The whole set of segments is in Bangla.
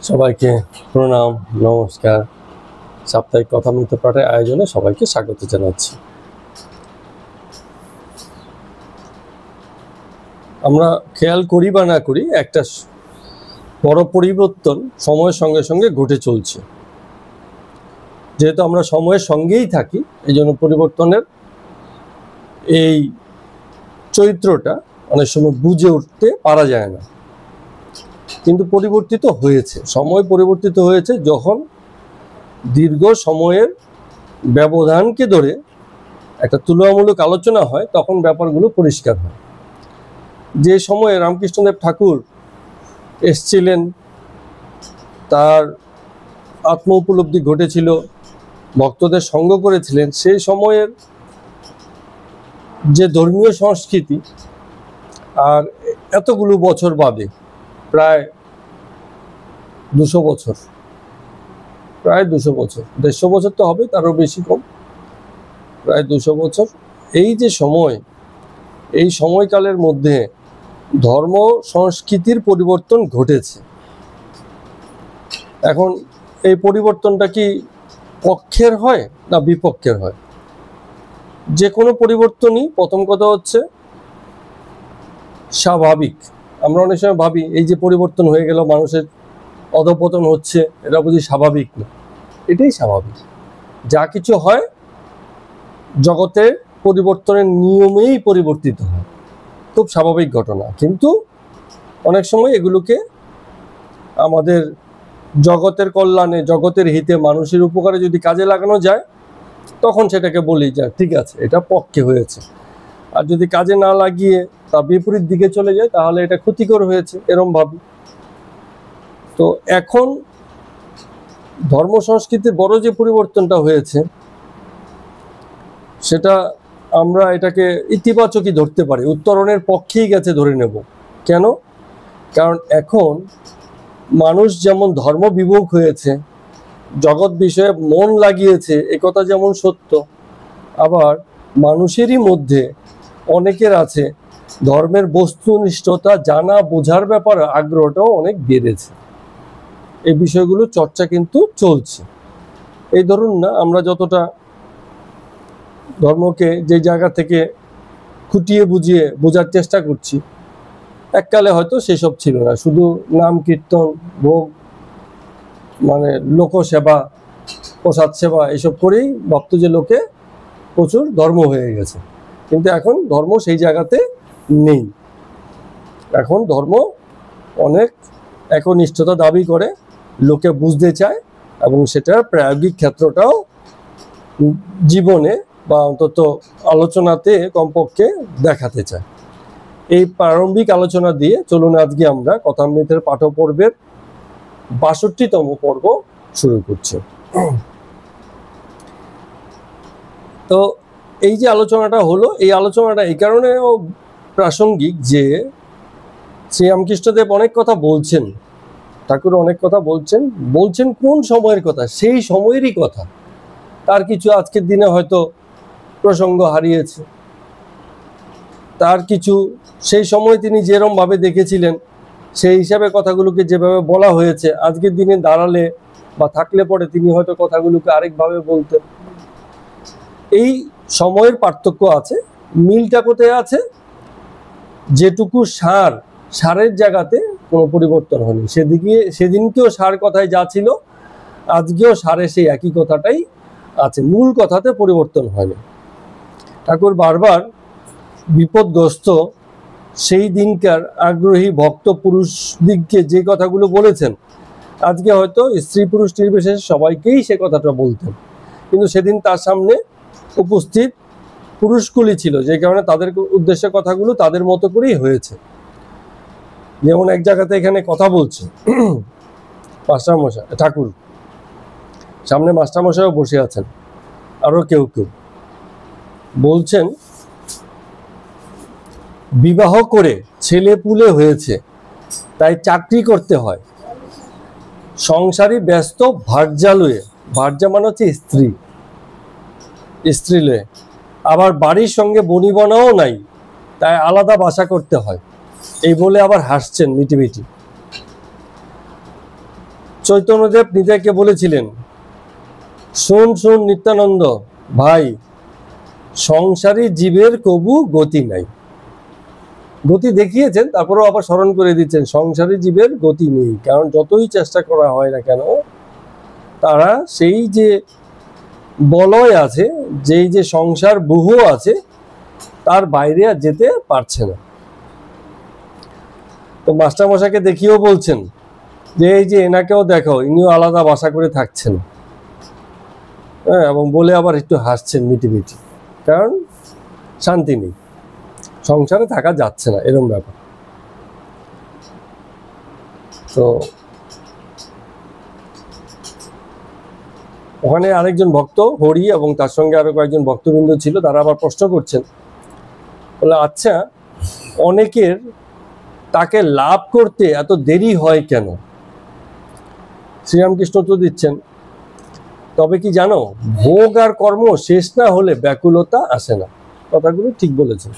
সবাইকে প্রণাম, নমস্কার। সাপ্তাহিক কথামৃত পাঠের আয়োজনে সবাইকে স্বাগত জানাচ্ছি। আমরা খেয়াল করি বা না করি, একটা বড় পরিবর্তন সময়ের সঙ্গে সঙ্গে ঘটে চলছে। যেহেতু আমরা সময়ের সঙ্গেই থাকি, এই জন্য পরিবর্তনের এই চরিত্রটা অনেক সময় বুঝে উঠতে পারা যায় না, কিন্তু পরিবর্তিত হয়েছে। সময় পরিবর্তিত হয়েছে যখন দীর্ঘ সময়ের ব্যবধানকে ধরে একটা তুলনামূলক আলোচনা হয়, তখন ব্যাপারগুলো পরিষ্কার হয়। যে সময়ে রামকৃষ্ণদেব ঠাকুর এসছিলেন, তার আত্ম উপলব্ধি ঘটেছিল, ভক্তদের সঙ্গ করেছিলেন, সেই সময়ের যে ধর্মীয় সংস্কৃতি আর এতগুলো বছর বাদে, প্রায় 200 বছর, প্রায় 200 বছর, 150 বছর তো হবে, তারও বেশি কম, প্রায় 200 বছর। এই যে সময়, এই সময়কালের মধ্যে ধর্ম সংস্কৃতির পরিবর্তন ঘটেছে। এখন এই পরিবর্তনটা কি পক্ষের হয় না বিপক্ষের হয়? যে কোনো পরিবর্তনই প্রথম কথা হচ্ছে স্বাভাবিক। আমরা অনেক সময় ভাবি এই যে পরিবর্তন হয়ে গেল, মানুষের অধঃপতন হচ্ছে, এটা বুঝি স্বাভাবিক না। এটাই স্বাভাবিক। যা কিছু হয় জগতের পরিবর্তনের নিয়মেই পরিবর্তিত হয়, খুব স্বাভাবিক ঘটনা। কিন্তু অনেক সময় এগুলোকে আমাদের জগতের কল্যাণে, জগতের হিতে, মানুষের উপকারে যদি কাজে লাগানো যায়, তখন সেটাকে বলি যে ঠিক আছে, এটা পক্ষে হয়েছে। আর যদি কাজে না লাগিয়ে তা বিপরীত দিকে চলে যায়, তাহলে এটা ক্ষতিকর হয়েছে, এরম ভাবি। তো এখন ধর্ম সংস্কৃতির বড় যে পরিবর্তনটা হয়েছে, সেটা আমরা এটাকে ইতিবাচকই ধরতে পারি, উত্তরণের পক্ষেই গেছে ধরে নেব। কেন? কারণ এখন মানুষ যেমন ধর্ম বিমুখ হয়েছে, জগৎ বিষয়ে মন লাগিয়েছে, একথা যেমন সত্য, আবার মানুষেরই মধ্যে অনেকের আছে ধর্মের বস্তুনিষ্ঠতা জানা বোঝার ব্যাপারে আগ্রহটাও অনেক বেড়েছে। এই বিষয়গুলো চর্চা কিন্তু চলছে। এই ধরুন না, আমরা যতটা ধর্মকে যে জায়গা থেকে খুঁটিয়ে বুঝিয়ে বোঝার চেষ্টা করছি, এককালে হয়তো সেসব ছিল না, শুধু নাম কীর্তন, ভোগ, মানে লোকসেবা, প্রসাদ সেবা, এসব করেই ভাবত যে লোকে প্রচুর ধর্ম হয়ে গেছে। কিন্তু এখন ধর্ম সেই জায়গাতে নেই। এখন ধর্ম অনেক একনিষ্ঠতা দাবি করে, লোকে বুঝতে চায়, এবং সেটার প্রায়োগিক ক্ষেত্রটাও জীবনে বা অন্তত আলোচনাতে কমপক্ষে দেখাতে চায়। এই প্রারম্ভিক আলোচনা দিয়ে চলুন আজকে আমরা কথামৃতের পাঠ পর্বের ৬২তম পর্ব শুরু করছি। তো এই যে আলোচনাটা হলো, এই আলোচনাটা এই কারণেও প্রাসঙ্গিক যে শ্রীরামকৃষ্ণদেব অনেক কথা বলছেন, ঠাকুর অনেক কথা বলছেন কোন সময়ের কথা? সেই সময়েরই কথা। তার কিছু আজকের দিনে হয়তো প্রসঙ্গ হারিয়েছে, তার কিছু সেই সময় তিনি যেরকম ভাবে দেখেছিলেন, সেই হিসাবে কথাগুলোকে যেভাবে বলা হয়েছে, আজকের দিনে দাঁড়ালে বা থাকলে পরে তিনি হয়তো কথাগুলোকে আরেকভাবে বলতেন। এই সময়ের পার্থক্য আছে। মিলটা কোথায় আছে? যেটুকু সারের জায়গাতে কোনো পরিবর্তন হয়নি। সেদিনকেও সার কথায় যা ছিল, আজকেও সারে সেই একই কথাটাই আছে, মূল কথাতে পরিবর্তন হয়নি। ঠাকুর বারবার বিপদগ্রস্ত সেই দিনকার আগ্রহী ভক্ত পুরুষ দিককে যে কথাগুলো বলেছেন, আজকে হয়তো স্ত্রী পুরুষ নির্বিশেষে সবাইকেই সে কথাটা বলতেন, কিন্তু সেদিন তার সামনে উপস্থিত পুরুষকুলি ছিল, যে কারণে তাদের উদ্দেশ্যে কথাগুলো তাদের মতো করেই হয়েছে। যেমন এক জায়গাতে এখানে কথা বলছে মাস্টারমশাই, ঠাকুর সামনে মাস্টারমশাইও বসে আছেন, আরো কেউ কেউ বলছেন, বিবাহ করে ছেলে পুলে হয়েছে, তাই চাকরি করতে হয়, সংসারী ব্যস্ত ভার্যা লয়ে, ভার্যা মানে হচ্ছে স্ত্রী লয়ে, আবার বাড়ির সঙ্গে বনিবনাও নাই, তাই আলাদা বাসা করতে হয়। এই বলে আবার হাসছেন মিটিমিটি। চৈতন্যদেব নিতাইকে বলেছিলেন, শোন শোন নিত্যানন্দ ভাই, সংসারী জীবের কবু গতি নাই। গতি দেখিয়েছেন, তারপরেও আবার স্মরণ করে দিচ্ছেন সংসারী জীবের গতি নেই। কারণ যতই চেষ্টা করা হয় না কেন, তারা সেই যে বলয় আছে, যেই যে সংসার বহু আছে, তার বাইরে আর যেতে পারছে না। তো মাস্টারমশাইকে দেখিয়েও বলছেন যে এই যে এনাকেও দেখো, ইনিও আলাদা বাসা করে থাকছেন, হ্যাঁ, এবং বলে আবার একটু হাসছেন মিটি মিটি, কারণ শান্তি নেই, সংসারে থাকা যাচ্ছে না, এরকম ব্যাপার। তো ওখানে আরেকজন ভক্ত হরি এবং তার সঙ্গে আরো কয়েকজন ভক্তবৃন্দ ছিল, তারা আবার প্রশ্ন করছেন, বলে আচ্ছা, অনেকের তাকে লাভ করতে এত দেরি হয় কেন? শ্রীরামকৃষ্ণ তো দিচ্ছেন, তবে কি জানো, ভোগ আর কর্ম শেষ না হলে ব্যাকুলতা আসে না। কথাগুলো ঠিক বলেছেন।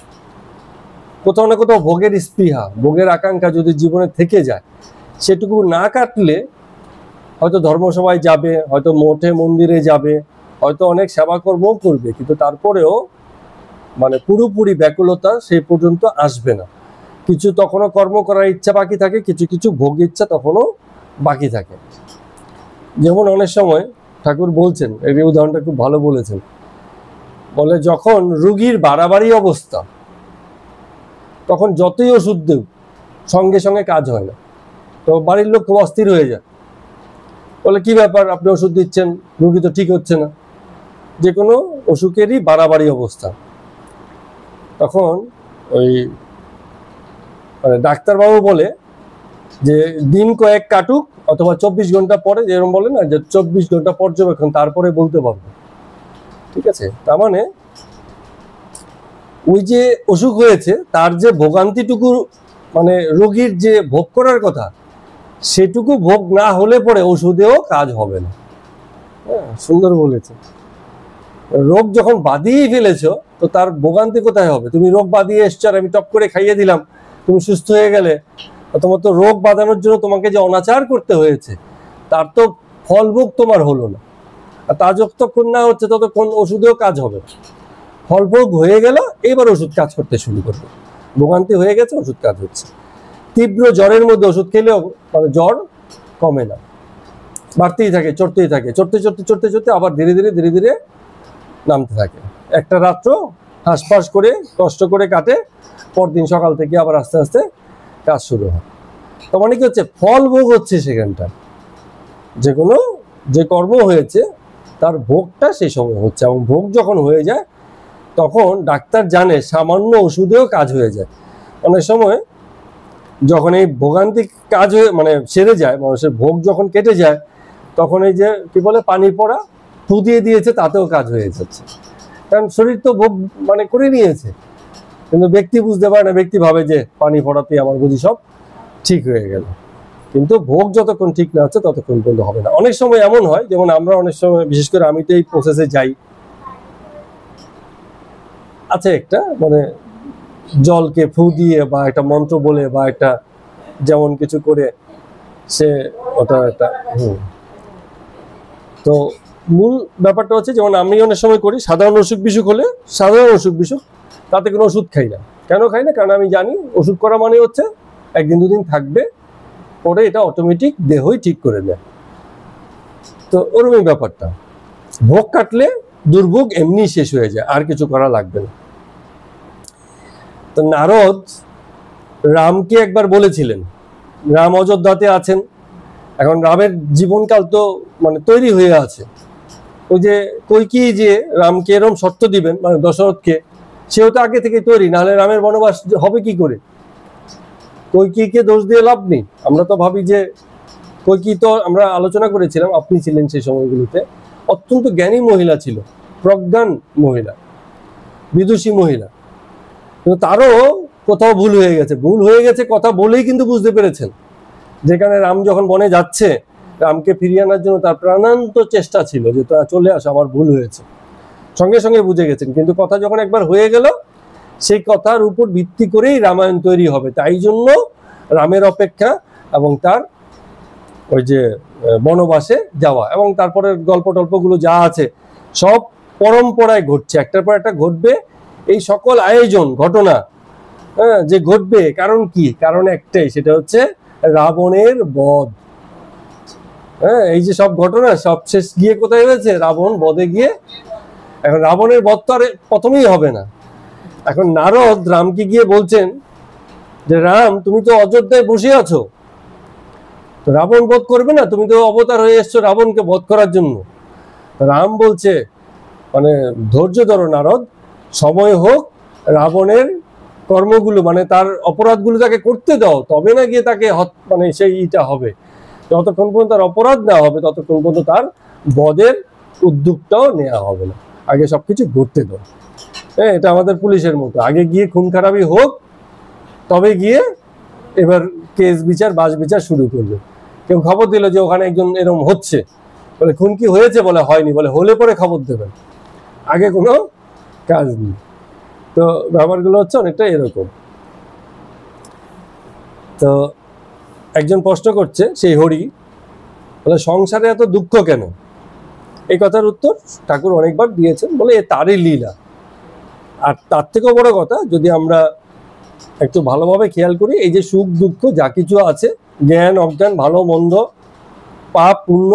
কোথাও না কোথাও ভোগের স্পৃহা, ভোগের আকাঙ্ক্ষা যদি জীবনে থেকে যায়, সেটুকু না কাটলে হয়তো ধর্মসভায় যাবে, হয়তো মঠে মন্দিরে যাবে, হয়তো অনেক সেবা কর্মও করবে, কিন্তু তারপরেও মানে পুরোপুরি ব্যাকুলতা সেই পর্যন্ত আসবে না। কিছু তখনও কর্ম করার ইচ্ছা বাকি থাকে, কিছু কিছু ভোগ ইচ্ছা তখনও বাকি থাকে। যেমন অনেক সময় ঠাকুর বলছেন, এই উদাহরণটা খুব ভালো বলেছেন, বলে যখন রুগীর বাড়াবাড়ি অবস্থা, তখন যতই ওষুধ দেব সঙ্গে সঙ্গে কাজ হয় না, তো বাড়ির লোক খুব অস্থির হয়ে যায়, বলে কি ব্যাপার, আপনি ওষুধ দিচ্ছেন, রুগী তো ঠিক হচ্ছে না। যে কোনো অসুখেরই বাড়াবাড়ি অবস্থা, তখন ওই মানে ডাক্তারবাবু বলে যে দিন কয়েক কাটুক, অথবা 24 ঘন্টা পরে, যেরকম বলে না যে 24 ঘন্টা পর্যবেক্ষণ, তারপরে বলতে পারবো। ঠিক আছে, তার মানে ওই যে অসুখ হয়েছে তার যে ভোগান্তিটুকু, মানে রোগীর যে ভোগ করার কথা, সেটুকু ভোগ না হলে পরে ওষুধেও কাজ হবে না। হ্যাঁ, সুন্দর বলেছে। রোগ যখন বাঁধিয়েই ফেলেছো, তো তার ভোগান্তি কোথায় হবে? তুমি রোগ বাঁধিয়ে এসছো আর আমি টপ করে খাইয়ে দিলাম, তুমি সুস্থ হয়ে গেলে, তোমার তো রোগ বাঁধানোর জন্য তোমাকে যে অনাচার করতে হয়েছে, তার তো ফলভোগ তোমার হলো না। আর তা যতক্ষণ না হচ্ছে ততক্ষণ ওষুধেও কাজ হবে না। ফলভোগ হয়ে গেল, এবার ওষুধ কাজ করতে শুরু করবে। ভোগান্তি হয়ে গেছে, ওষুধ কাজ হচ্ছে। তীব্র জ্বরের মধ্যে ওষুধ খেলেও মানে জ্বর কমে না, বাড়তেই থাকে, চড়তেই থাকে, চড়তে চড়তে চড়তে চড়তে আবার ধীরে ধীরে ধীরে ধীরে নামতে থাকে। একটা রাত্র হাঁসফাঁস করে কষ্ট করে কাটে, পরদিন সকাল থেকে আবার আস্তে আস্তে কাজ শুরু হয়। তার মানে কি হচ্ছে, ফল ভোগ হচ্ছে সেখানটা, যে কোনো যে কর্ম হয়েছে তার ভোগটা সেই সময় হচ্ছে। এবং ভোগ যখন হয়ে যায়, তখন ডাক্তার জানে সামান্য ওষুধেও কাজ হয়ে যায়। অনেক সময় যখন এই ভোগান্তি কাজ হয়ে মানে সেরে যায়, মানুষের ভোগ যখন কেটে যায়, তখন এই যে কি বলে পানি পড়া, ফু দিয়ে দিয়েছে, তাতেও কাজ হয়ে যাচ্ছে। কারণ শরীর তো ভোগ মানে করে নিয়েছে, কিন্তু ব্যক্তি বুঝতে পারে না, ব্যক্তি ভাবে যে পানি পড়াতে আমার বুঝি সব ঠিক হয়ে গেল। কিন্তু ভোগ যতক্ষণ ঠিক না হচ্ছে ততক্ষণ পর্যন্ত হবে না। অনেক সময় এমন হয়, যেমন আমরা অনেক সময়, বিশেষ করে আমি তো এই প্রসেসে যাই, আছে একটা মানে জলকে ফু দিয়ে বা একটা মন্ত্র বলে বা একটা যেমন কিছু করে সে ওটা একটা তো মূল ব্যাপারটা হচ্ছে, যেমন আমি অনেক সময় করি, সাধারণ অসুখ বিসুখ হলে, সাধারণ অসুখ বিসুখ তাতে কোনো ওষুধ খাই না। কেন খাই না? কারণ আমি জানি ওষুধ করা মানে হচ্ছে একদিন দুদিন থাকবে, পরে এটা অটোমেটিক দেহই ঠিক করে দেয়। তো ওরকমই ব্যাপারটা, ভোগ কাটলে দুর্ভোগ এমনি শেষ হয়ে যায়, আর কিছু করা লাগবে না। তো নারদ রামকে একবার বলেছিলেন, রাম অযোধ্যাতে আছেন, এখন রামের জীবনকাল তো মানে তৈরি হয়ে আছে। ওই যে কৈকেয়ী যে রামকে এরম শর্ত দিবেন, মানে দশরথকে, সেও তো আগে থেকে তৈরি, নাহলে রামের বনবাস হবে কি করে? কৈকেয়ীকে দোষ দিয়ে লাভ নেই। আমরা তো ভাবি যে কৈকেয়ী, তো আমরা আলোচনা করেছিলাম, আপনি ছিলেন সেই সময়গুলোতে, অত্যন্ত জ্ঞানী মহিলা ছিল, প্রজ্ঞান মহিলা, বিদুষী মহিলা, কিন্তু তারও কোথাও ভুল হয়ে গেছে। ভুল হয়ে গেছে কথা বলেই কিন্তু বুঝতে পেরেছেন। যেখানে রাম যখন বনে যাচ্ছে, রামকে ফিরিয়ে আনার জন্য তার প্রাণান্ত চেষ্টা ছিল যে তা চলে আসো, আমার ভুল হয়েছে, সঙ্গে সঙ্গে বুঝে গেছেন। কিন্তু কথা যখন একবার হয়ে গেল, সেই কথার উপর ভিত্তি করেই রামায়ণ তৈরি হবে। তাই জন্য রামের অপেক্ষা এবং তার ওই যে বনবাসে যাওয়া, এবং তারপরে গল্প টল্পগুলো যা আছে সব পরম্পরায় ঘটছে, একটার পর একটা ঘটবে। এই সকল আয়োজন ঘটনা যে ঘটবে, কারণ কি? কারণ একটাই, সেটা হচ্ছে রাবণের বধ। এই যে সব ঘটনা সব শেষ গিয়ে কোথায় হয়েছে? রাবণ বধে গিয়ে। এখন রাবণের বধ তো আর প্রথমেই হবে না। এখন নারদ রামকে গিয়ে বলছেন যে রাম, তুমি তো অযোধ্যায় বসে আছো, তো রাবণ বধ করবে না? তুমি তো অবতার হয়ে এসছো রাবণকে বধ করার জন্য। রাম বলছে, মানে ধৈর্য ধরো নারদ, সময় হোক, রাবণের কর্মগুলো মানে তার অপরাধগুলো তাকে করতে দাও, তবে না গিয়ে তাকে মানে সেইটা হবে। যতক্ষণ পর্যন্ত তার অপরাধ না হবে ততক্ষণ পর্যন্ত তার বধের উদ্যোগটাও নেওয়া হবে না। আগে সবকিছু ঘটতে দাও। এটা আমাদের পুলিশের মতো, আগে গিয়ে খুন খারাপি হোক, তবে গিয়ে এবার কেস বিচার বাস বিচার শুরু করবে। কেউ খবর দিল যে ওখানে একজন এরকম হচ্ছে, বলে খুন কি হয়েছে? বলে হয়নি। বলে হলে পরে খবর দেবেন, আগে কোনো কাজ নেই। তো ব্যাপারগুলো হচ্ছে অনেকটা এরকম। তো একজন প্রশ্ন করছে, সেই হরি বলে সংসারে এত দুঃখ কেন? এই কথার উত্তর ঠাকুর অনেকবার দিয়েছেন, বলে এ তারই লীলা। আর তার থেকেও বড় কথা, যদি আমরা একটু ভালোভাবে খেয়াল করি, এই যে সুখ দুঃখ যা কিছু আছে, জ্ঞান অজ্ঞান, ভালো মন্দ, পাপ পুণ্য,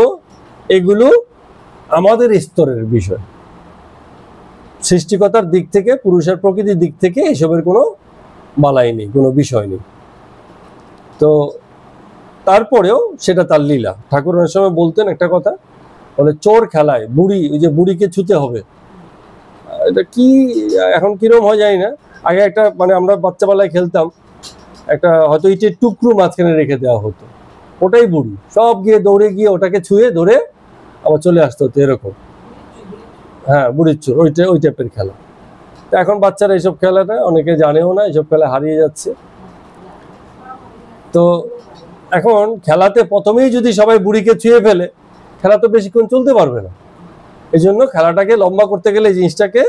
এগুলো আমাদের স্তরের বিষয়। সৃষ্টিকতার দিক থেকে, পুরুষের প্রকৃতির দিক থেকে এসবের কোনো বালাই নেই, কোনো বিষয় নেই। তো তারপরেও সেটা তার লীলা। ঠাকুর অনেক সময় বলতেন একটা কথা, বলে চোর খেলায় বুড়ি, ওই যে বুড়িকে ছুতে হবে, এটা কি এখন কিরম হয় জানি না। আগে একটা মানে আমরা বাচ্চাবেলায় খেলতাম, একটা হয়তো ইটের টুকরো মাঝখানে রেখে দেওয়া হতো, ওটাই বুড়ি, সব গিয়ে দৌড়ে গিয়ে ওটাকে ছুঁয়ে ধরে আবার চলে আসতে হতো এরকম। হ্যাঁ, বুড়ির চোর, ওই টাইপের খেলা। তো এখন বাচ্চারা এইসব খেলাটা অনেকে জানেও না, এইসব খেলা হারিয়ে যাচ্ছে। তো এখন খেলাতে প্রথমেই যদি সবাই বুড়িকে ছুঁয়ে ফেলে, খেলা তো বেশিক্ষণ চলতে পারবে না। এই জন্য খেলাটাকে লম্বা করতে গেলে এই জিনিসটাকে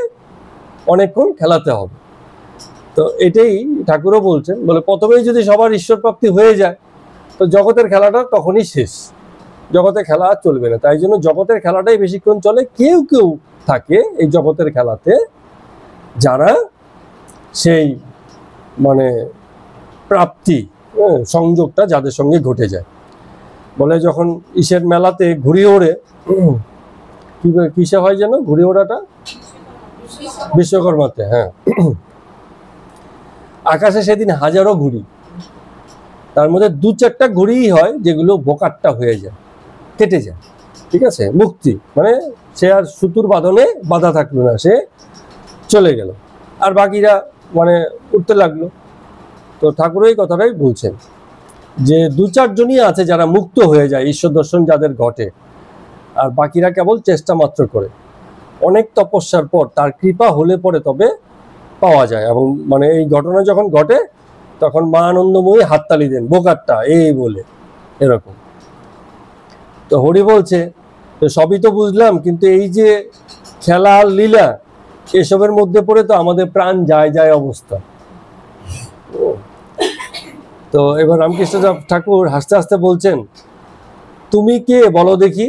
অনেকক্ষণ খেলাতে হবে। তো এটাই ঠাকুরও বলছেন, বলে প্রথমেই যদি সবার ঈশ্বর প্রাপ্তি হয়ে যায়, তো জগতের খেলাটা তখনই শেষ, জগতে খেলা আর চলবে না। তাই জন্য জগতের খেলাটাই বেশিক্ষণ চলে। কেউ কেউ থাকে এই জগতের খেলাতে, যারা সেই মানে প্রাপ্তি সংযোগটা যাদের সঙ্গে ঘটে যায়। বলে যখন ইসের মেলাতে ঘুড়ি ওড়ে, কিসে হয় যেন ঘুড়ি ওড়াটা? বিশ্বকর্মাতে। হ্যাঁ, আকাশে সেদিন হাজারো ঘুড়ি, তার মধ্যে 2-4টা ঘুড়িই হয় যেগুলো বোকাট্টা হয়ে যায়, কেটে যায়। ঠিক আছে, মুক্তি মানে সে আর সুতুর বাঁধনে বাধা থাকলো না, সে চলে গেল, আর বাকিরা মানে উঠতে লাগলো। তো ঠাকুর এই কথাটাই বলছেন যে 2-4 জনই আছে যারা মুক্ত হয়ে যায়, ঈশ্বর দর্শন যাদের ঘটে, আর বাকিরা কেবল চেষ্টা মাত্র করে। অনেক তপস্যার পর তার কৃপা হলে পরে তবে পাওয়া যায়। এবং মানে এই ঘটনা যখন ঘটে তখন মা আনন্দময়ী হাততালি দেন, বোকাট্টা এই বলে, এরকম। তো হরি বলছে, তো সবই তো বুঝলাম, কিন্তু এই যে খেলা লীলা, এসবের মধ্যে পড়ে তো আমাদের প্রাণ যায় যায় অবস্থা। তো এবার রামকৃষ্ণ ঠাকুর হাসতে হাসতে বলছেন, তুমি কে বলো দেখি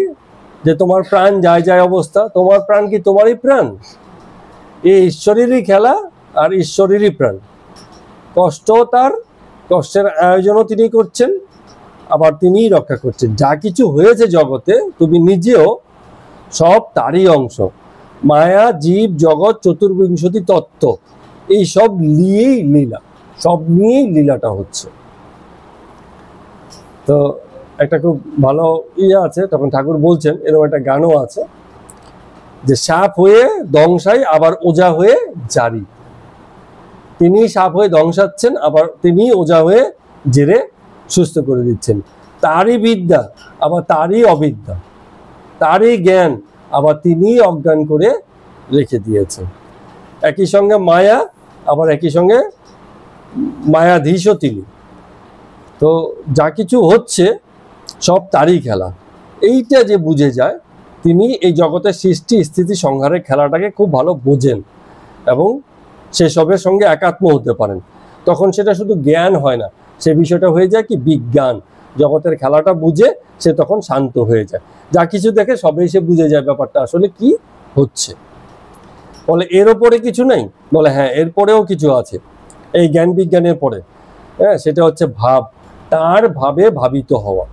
যে তোমার প্রাণ যায় যায় অবস্থা? তোমার প্রাণ কি তোমারই প্রাণ? এই ঈশ্বরেরই খেলা আর ঈশ্বরেরই প্রাণ। কষ্ট তার, কষ্টের আয়োজনও তিনি করছেন, আবার তিনিই রক্ষা করছেন। যা কিছু হয়েছে জগতে তুমি নিজেও সব তারই অংশ। মায়া, জীব, জগৎ, চতুর্বিংশতি তত্ত্ব, এই সব নিয়েই লীলা, সব নিয়েই লীলাটা হচ্ছে। তো একটা খুব ভালো আছে, তখন ঠাকুর বলছেন, এরকম একটা গানও আছে যে সাপ হয়ে দংশাই আবার ওজা হয়ে জারি। তিনি সাপ হয়ে দংশাচ্ছেন, আবার তিনি ওজা হয়ে জেরে সুস্থ করে দিচ্ছেন। তারই বিদ্যা আবার তারই অবিদ্যা, তারই জ্ঞান আবার তিনি অজ্ঞান করে রেখে দিয়েছেন। একই সঙ্গে মায়া, আবার একই সঙ্গে মায়াধীশও তিনি। তো যা কিছু হচ্ছে সব তারই খেলা, এইটা যে বুঝে যায়, তিনি এই জগতের সৃষ্টি স্থিতি সংহারের খেলাটাকে খুব ভালো বোঝেন এবং সেসবের সঙ্গে একাত্ম হতে পারেন। তখন সেটা শুধু জ্ঞান হয় না, সে বিষয়টা হয়ে যায় কি বিজ্ঞান। জগতের খেলাটা বুঝে সে তখন শান্ত হয়ে যায়, যা কিছু দেখে সবেই সে বুঝে যায় ব্যাপারটা আসলে কি হচ্ছে। বলে এর ওপরে কিছু নেই? বলে হ্যাঁ, এরপরেও কিছু আছে, এই জ্ঞান বিজ্ঞানের পরে। হ্যাঁ, সেটা হচ্ছে ভাব, তার ভাবে ভাবিত হওয়া,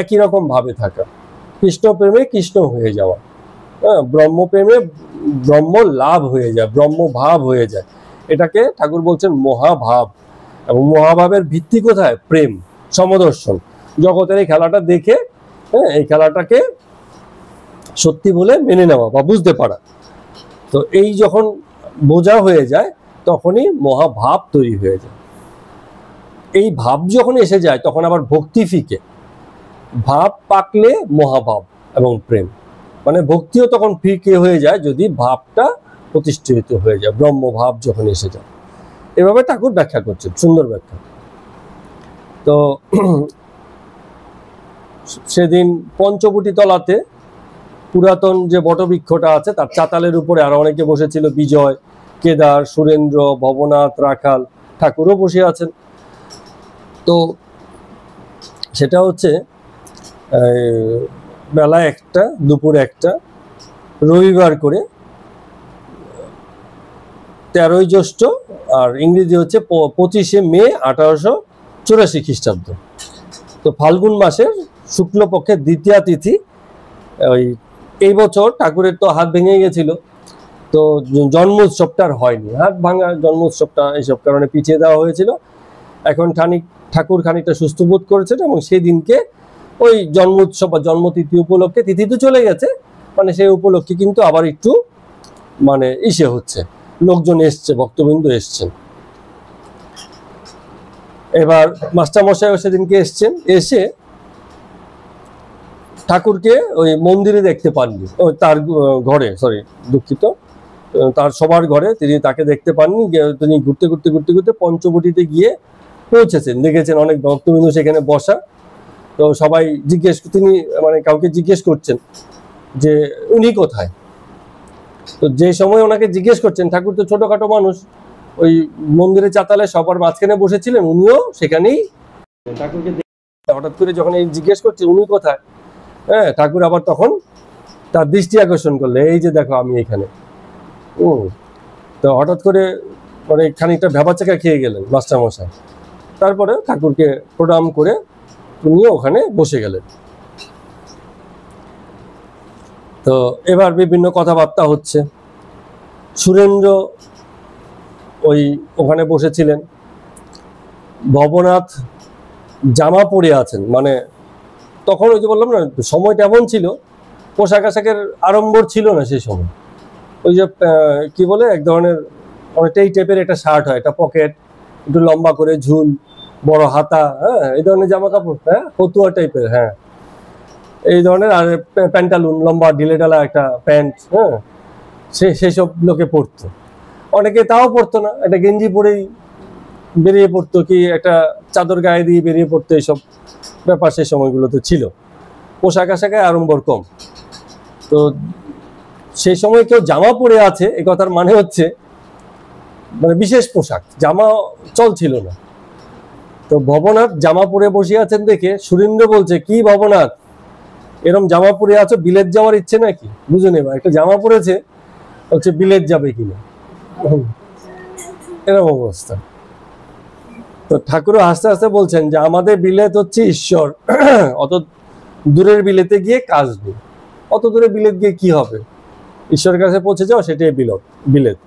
একই রকম ভাবে থাকা, কৃষ্ণ প্রেমে কৃষ্ণ হয়ে যাওয়া, হ্যাঁ, ব্রহ্ম প্রেমে ব্রহ্ম লাভ হয়ে যায়, ব্রহ্ম ভাব হয়ে যায়। এটাকে ঠাকুর বলছেন মহাভাব। এবং মহাভাবের ভিত্তি কোথায়? প্রেম, সমদর্শন। জগতের এই খেলাটা দেখে, হ্যাঁ, এই খেলাটাকে সত্যি বলে মেনে নেওয়া বা বুঝতে পারা। তো এই যখন বোঝা হয়ে যায় তখনই মহাভাব তৈরি হয়ে যায়। এই ভাব যখন এসে যায় তখন আবার ভক্তি ফিকে, ভাব পাকলে মহাভাব এবং প্রেম, মানে ভক্তিও তখন ফিকে হয়ে যায় যদি ভাবটা প্রতিষ্ঠিত হয়ে যায়, ব্রহ্মভাব যখন এসে যায়। এভাবে ঠাকুর ব্যাখ্যা করছেন, সুন্দর ব্যাখ্যা। তো সেদিন পঞ্চবটি তলাতে পুরাতন যে বটবৃক্ষটা আছে তার চাতালের উপরে আরো অনেকে বসেছিল, বিজয়, কেদার, সুরেন্দ্র, ভবনাথ, রাখাল, ঠাকুরও বসে আছেন। তো সেটা হচ্ছে বেলা 1টা, দুপুর 1টা, রবিবার করে, 13ই জ্যৈষ্ঠ, আর ইংরেজি হচ্ছে 25শে মে 1884 খ্রিস্টাব্দ। তো ফাল্গুন মাসের শুক্লপক্ষের দ্বিতীয়া তিথি। এই বছর ঠাকুরের তো হাত ভেঙে গেছিল, তো জন্ম উৎসবটা আর হয়নি, হাত ভাঙা জন্ম উৎসবটা এইসব কারণে পিছিয়ে দেওয়া হয়েছিল। এখন ঠাকুর খানিকটা সুস্থ বোধ করেছেন এবং সেই দিনকে ওই জন্ম উৎসব বা জন্মতিথি উপলক্ষে, তিথি তো চলে গেছে, মানে সেই উপলক্ষে কিন্তু আবার একটু মানে হচ্ছে, লোকজন এসছে, ভক্তবৃন্দ এসছেন। এবার মাস্টারমশাইও সেদিনকে এসছেন, এসে ঠাকুরকে ওই মন্দিরে দেখতে পাননি, ওই তার ঘরে, সরি দুঃখিত, তার সবার ঘরে তিনি তাকে দেখতে পাননি। তিনি ঘুরতে ঘুরতে ঘুরতে ঘুরতে পঞ্চবটিতে গিয়ে পৌঁছেছেন, দেখেছেন অনেক ভক্তবৃন্দ সেখানে বসা। তো সবাই তিনি মানে কাউকে জিজ্ঞেস করছেন যে উনি কোথায়। তো যে সময় ওনাকে জিজ্ঞেস করছেন, ঠাকুর তো ছোটখাটো মানুষ, ওই মন্দিরের চাতালে সবার মাঝখানে বসেছিলেন, উনিও সেখানেই ঠাকুরকে হঠাৎ করে যখন এই জিজ্ঞেস করছে উনি কোথায়, হ্যাঁ, ঠাকুর আবার তখন তার দৃষ্টি আকর্ষণ করলে, এই যে দেখো আমি এখানে। তো হঠাৎ করে মানে খানিকটা ভ্যাবাচাকা খেয়ে গেলেন মাস্টারমশাই। তারপরে ঠাকুরকে প্রণাম করে উনিও ওখানে বসে গেলেন। তো এবার বিভিন্ন কথাবার্তা হচ্ছে। সুরেন্দ্র ওই ওখানে বসেছিলেন, ভবনাথ জামা পরে আছেন, মানে তখন ওই যে বললাম না, সময়টা এমন ছিল, পোশাক আশাকের আড়ম্বর ছিল না সেই সময়। ওই যে কি বলে, এক ধরনের অনেকটা এই টাইপের একটা শার্ট হয়, একটা পকেট, একটু লম্বা করে ঝুল, বড় হাতা, হ্যাঁ, এই ধরনের জামা কাপড়, হ্যাঁ, ফতুয়া টাইপের, হ্যাঁ, এই ধরনের, আর প্যান্টালুন, লম্বা ঢিলে ঢালা একটা প্যান্ট, হ্যাঁ, সেসব লোকে পরতো। অনেকে তাও পরতো না, একটা গেঞ্জি পরেই বেরিয়ে পড়তো, কি একটা চাদর গায়ে দিয়ে বেরিয়ে পড়তো, এইসব ব্যাপার সেই সময়গুলোতে ছিল। পোশাক আশাকে আড়ম্বর কম। তো সেই সময় কেউ জামা পরে আছে এ কথার মানে হচ্ছে মানে বিশেষ পোশাক, জামা চল ছিল না। তো ভবনাথ জামা পরে বসে আছেন দেখে সুরেন্দ্র বলছে, কি ভবনাথ, এরকম জামা পরে আছো, বিলেত যাওয়ার ইচ্ছে নাকি? বুঝে নেবা, একটা জামা পরেছে, হচ্ছে বিলেত যাবে কিনা, এরকম অবস্থা। তো ঠাকুরও আস্তে আস্তে বলছেন যে আমাদের বিলেত হচ্ছে ঈশ্বর, অত দূরের বিলেতে গিয়ে কাজ নেই, অত দূরে বিলেত গিয়ে কি হবে, ঈশ্বরের কাছে পৌঁছে যাও, সেটাই বিলেত।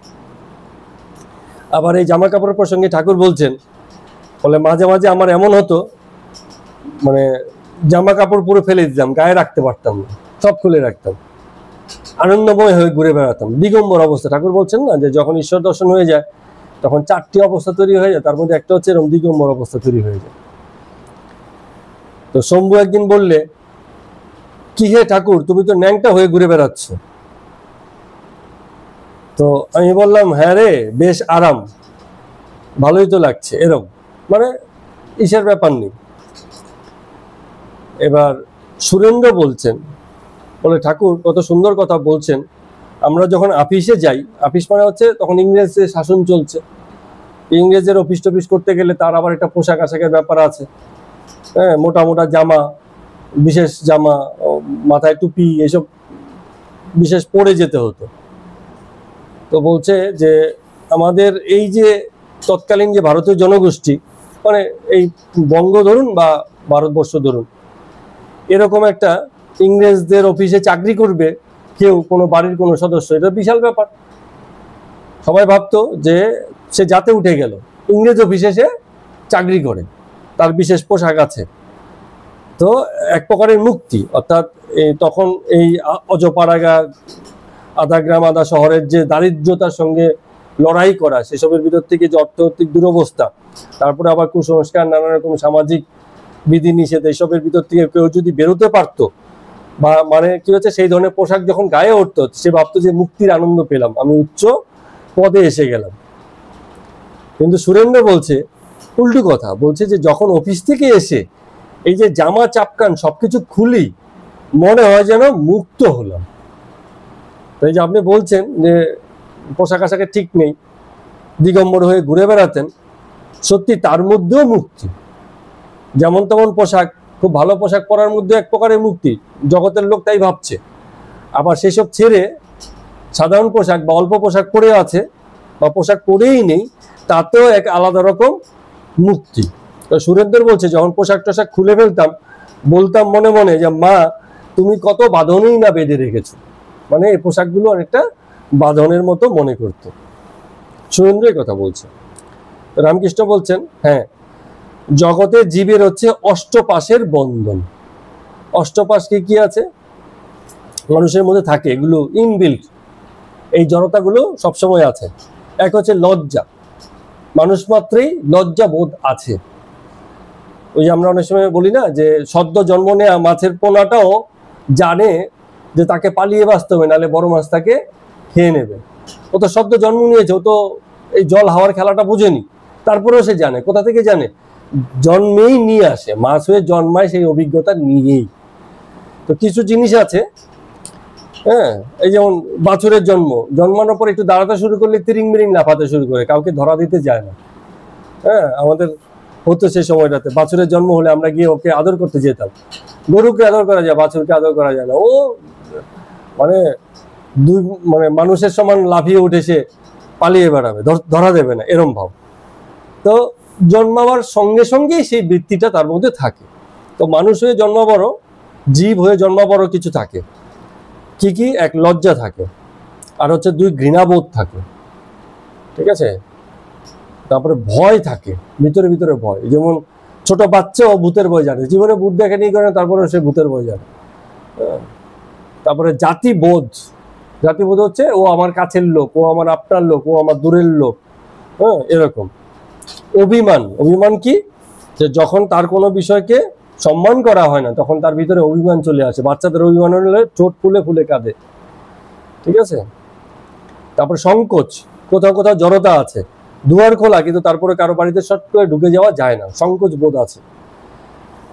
আবার এই জামা কাপড়ের প্রসঙ্গে ঠাকুর বলছেন, বলে মাঝে মাঝে আমার এমন হতো, মানে জামা কাপড় পুরো ফেলে দিতাম, গায়ে রাখতে পারতাম না, সব খুলে রাখতাম, আনন্দময় হয়ে ঘুরে বেড়াতাম, দিগম্বর অবস্থা। ঠাকুর বলছেন না যে যখন ঈশ্বর দর্শন হয়ে যায় তখন 4টি অবস্থা তৈরি হয়ে যায়, তার মধ্যে একটা হচ্ছে এরকম দিগম্বর অবস্থা তৈরি হয়ে যায়। তো শম্ভু একদিন বললে, কি হে ঠাকুর, তুমি তো ন্যাংটা হয়ে ঘুরে বেড়াচ্ছ। তো আমি বললাম, হ্যাঁ রে, বেশ আরাম, ভালোই তো লাগছে, এরকম, মানে ইসের ব্যাপার নেই। এবার সুরেন্দ্র বলছেন, বলে ঠাকুর কত সুন্দর কথা বলছেন, আমরা যখন অফিসে যাই, অফিস মানে হচ্ছে তখন ইংরেজদের শাসন চলছে, ইংরেজের অফিস টফিস করতে গেলে তার আবার একটা পোশাক আশাকের ব্যাপার আছে। হ্যাঁ, মোটা মোটা জামা, বিশেষ জামা, মাথায় টুপি, এসব বিশেষ পরে যেতে হতো। তো বলছে যে আমাদের এই যে তৎকালীন যে ভারতীয় জনগোষ্ঠী, মানে এই বঙ্গ ধরুন বা ভারতবর্ষ ধরুন, এরকম একটা ইংরেজদের অফিসে চাকরি করবে কেউ, কোনো বাড়ির কোনো সদস্য, এটা বিশাল ব্যাপার। সবাই ভাবতো যে সে যাতে উঠে গেল, ইংরেজ অফিসে সে চাকরি করে, তার বিশেষ পোশাক আছে। তো এক প্রকারের মুক্তি, অর্থাৎ তখন এই অজপাড়াগা, আধা গ্রাম আধা শহরের যে দারিদ্রতার সঙ্গে লড়াই করা, সেসবের ভিতর থেকে যে অর্থনৈতিক দুরবস্থা, তারপরে আবার কুসংস্কার, নানা রকম সামাজিক বিধিনিষেধ, এইসবের ভিতর থেকে কেউ যদি বেরোতে পারতো, বা মানে কি হচ্ছে, সেই ধরনের পোশাক যখন গায়ে উঠতো, সে ভাবতো যে মুক্তির আনন্দ পেলাম, আমি উচ্চ পদে এসে গেলাম। কিন্তু সুরেন্দ্র বলছে উল্টো কথা, বলছে যে যখন অফিস থেকে এসে এই যে জামা চাপকান সবকিছু খুলি, মনে হয় যেন মুক্ত হলাম। এই যে আপনি বলছেন যে পোশাক আশাকের ঠিক নেই, দিগম্বর হয়ে ঘুরে বেড়াতেন, সত্যি তার মধ্যেও মুক্তি। যেমন তেমন পোশাক, খুব ভালো পোশাক পরার মধ্যে এক প্রকারের মুক্তি, জগতের লোক তাই ভাবছে। আবার সেসব ছেড়ে সাধারণ পোশাক বা অল্প পোশাক পরে আছে, বা পোশাক পরেই নেই, তাতেও এক আলাদা রকম মুক্তি। তো সুরেন্দ্র বলছে যখন পোশাক টোশাক খুলে ফেলতাম, বলতাম মনে মনে যে মা, তুমি কত বাঁধনেই না বেঁধে রেখেছো। মানে এই পোশাকগুলো অনেকটা বাঁধনের মতো মনে করত। সুরেন্দ্রই কথা বলছে। রামকৃষ্ণ বলছেন, হ্যাঁ, জগতে জীবের হচ্ছে অষ্টপাশের বন্ধন। অষ্টপাশ কি আছে মানুষের মধ্যে থাকে, এগুলো ইনবিল্ট, এই জড়তাগুলো সবসময় আছে। এক হচ্ছে লজ্জা, মানুষ মাত্রই লজ্জা বোধ আছে। ওই যে আমরা অনেক সময় বলি না যে সদ্য জন্ম নেয়া মাছের পোনাটাও জানে যে তাকে পালিয়ে বাঁচতে হবে, নাহলে বড় মাছ তাকে খেয়ে নেবে। ও তো সদ্য জন্ম নিয়েছে, ও তো এই জল হাওয়ার খেলাটা বুঝেনি, তারপরেও সে জানে। কোথা থেকে জানে? জন্মেই নিয়ে আসে, মাছ হয়ে জন্মায় সেই অভিজ্ঞতা নিয়েই। তো কিছু জিনিস আছে, হ্যাঁ, এই যেমন বাছুরের জন্মানোর পর একটু দাঁড়াতে শুরু করলে তিরিং মিরিং লাফাতে শুরু করে, কাউকে ধরা দিতে যায় না। হ্যাঁ, আমাদের হতো সেই সময়টাতে, বাছুরের জন্ম হলে আমরা গিয়ে ওকে আদর করতে যেতাম। গরুকে আদর করা যায়, বাছুরকে আদর করা যায় না। ও মানে মানে মানুষের সমান লাফিয়ে উঠে সে পালিয়ে বেড়াবে, ধরা দেবে না, এরম ভাব। তো জন্মাবার সঙ্গে সঙ্গেই সেই বৃত্তিটা তার মধ্যে থাকে। তো মানুষ হয়ে জন্মাবারও, জীব হয়ে জন্মাবারও কিছু থাকে। কি? এক লজ্জা থাকে, আর হচ্ছে দুই ঘৃণাবোধ থাকে, ঠিক আছে? তারপরে ভয় থাকে, ভিতরে ভিতরে ভয়। যেমন ছোট বাচ্চাও ভূতের ভয় জানে, জীবনে ভূত দেখেনি করে, তারপরে সে ভূতের ভয় জানে। তারপরে জাতিবোধ হচ্ছে ও আমার কাছের লোক, ও আমার আপনার লোক, ও আমার দূরের লোক, হ্যাঁ, এরকম। অভিমান কি? যে যখন তার কোনো বিষয়কে সম্মান করা হয় না, তখন তার ভিতরে অভিমান চলে আসে। বাচ্চাদের অভিমান হলে চোট ফুলে ফুলে কাঁদে, ঠিক আছে? তারপরে সংকোচ, কোথাও কোথাও জড়তা আছে, দুয়ার খোলা কিন্তু তারপরে কারো বাড়িতে শর্ট করে ঢুকে যাওয়া যায় না, সংকোচ বোধ আছে।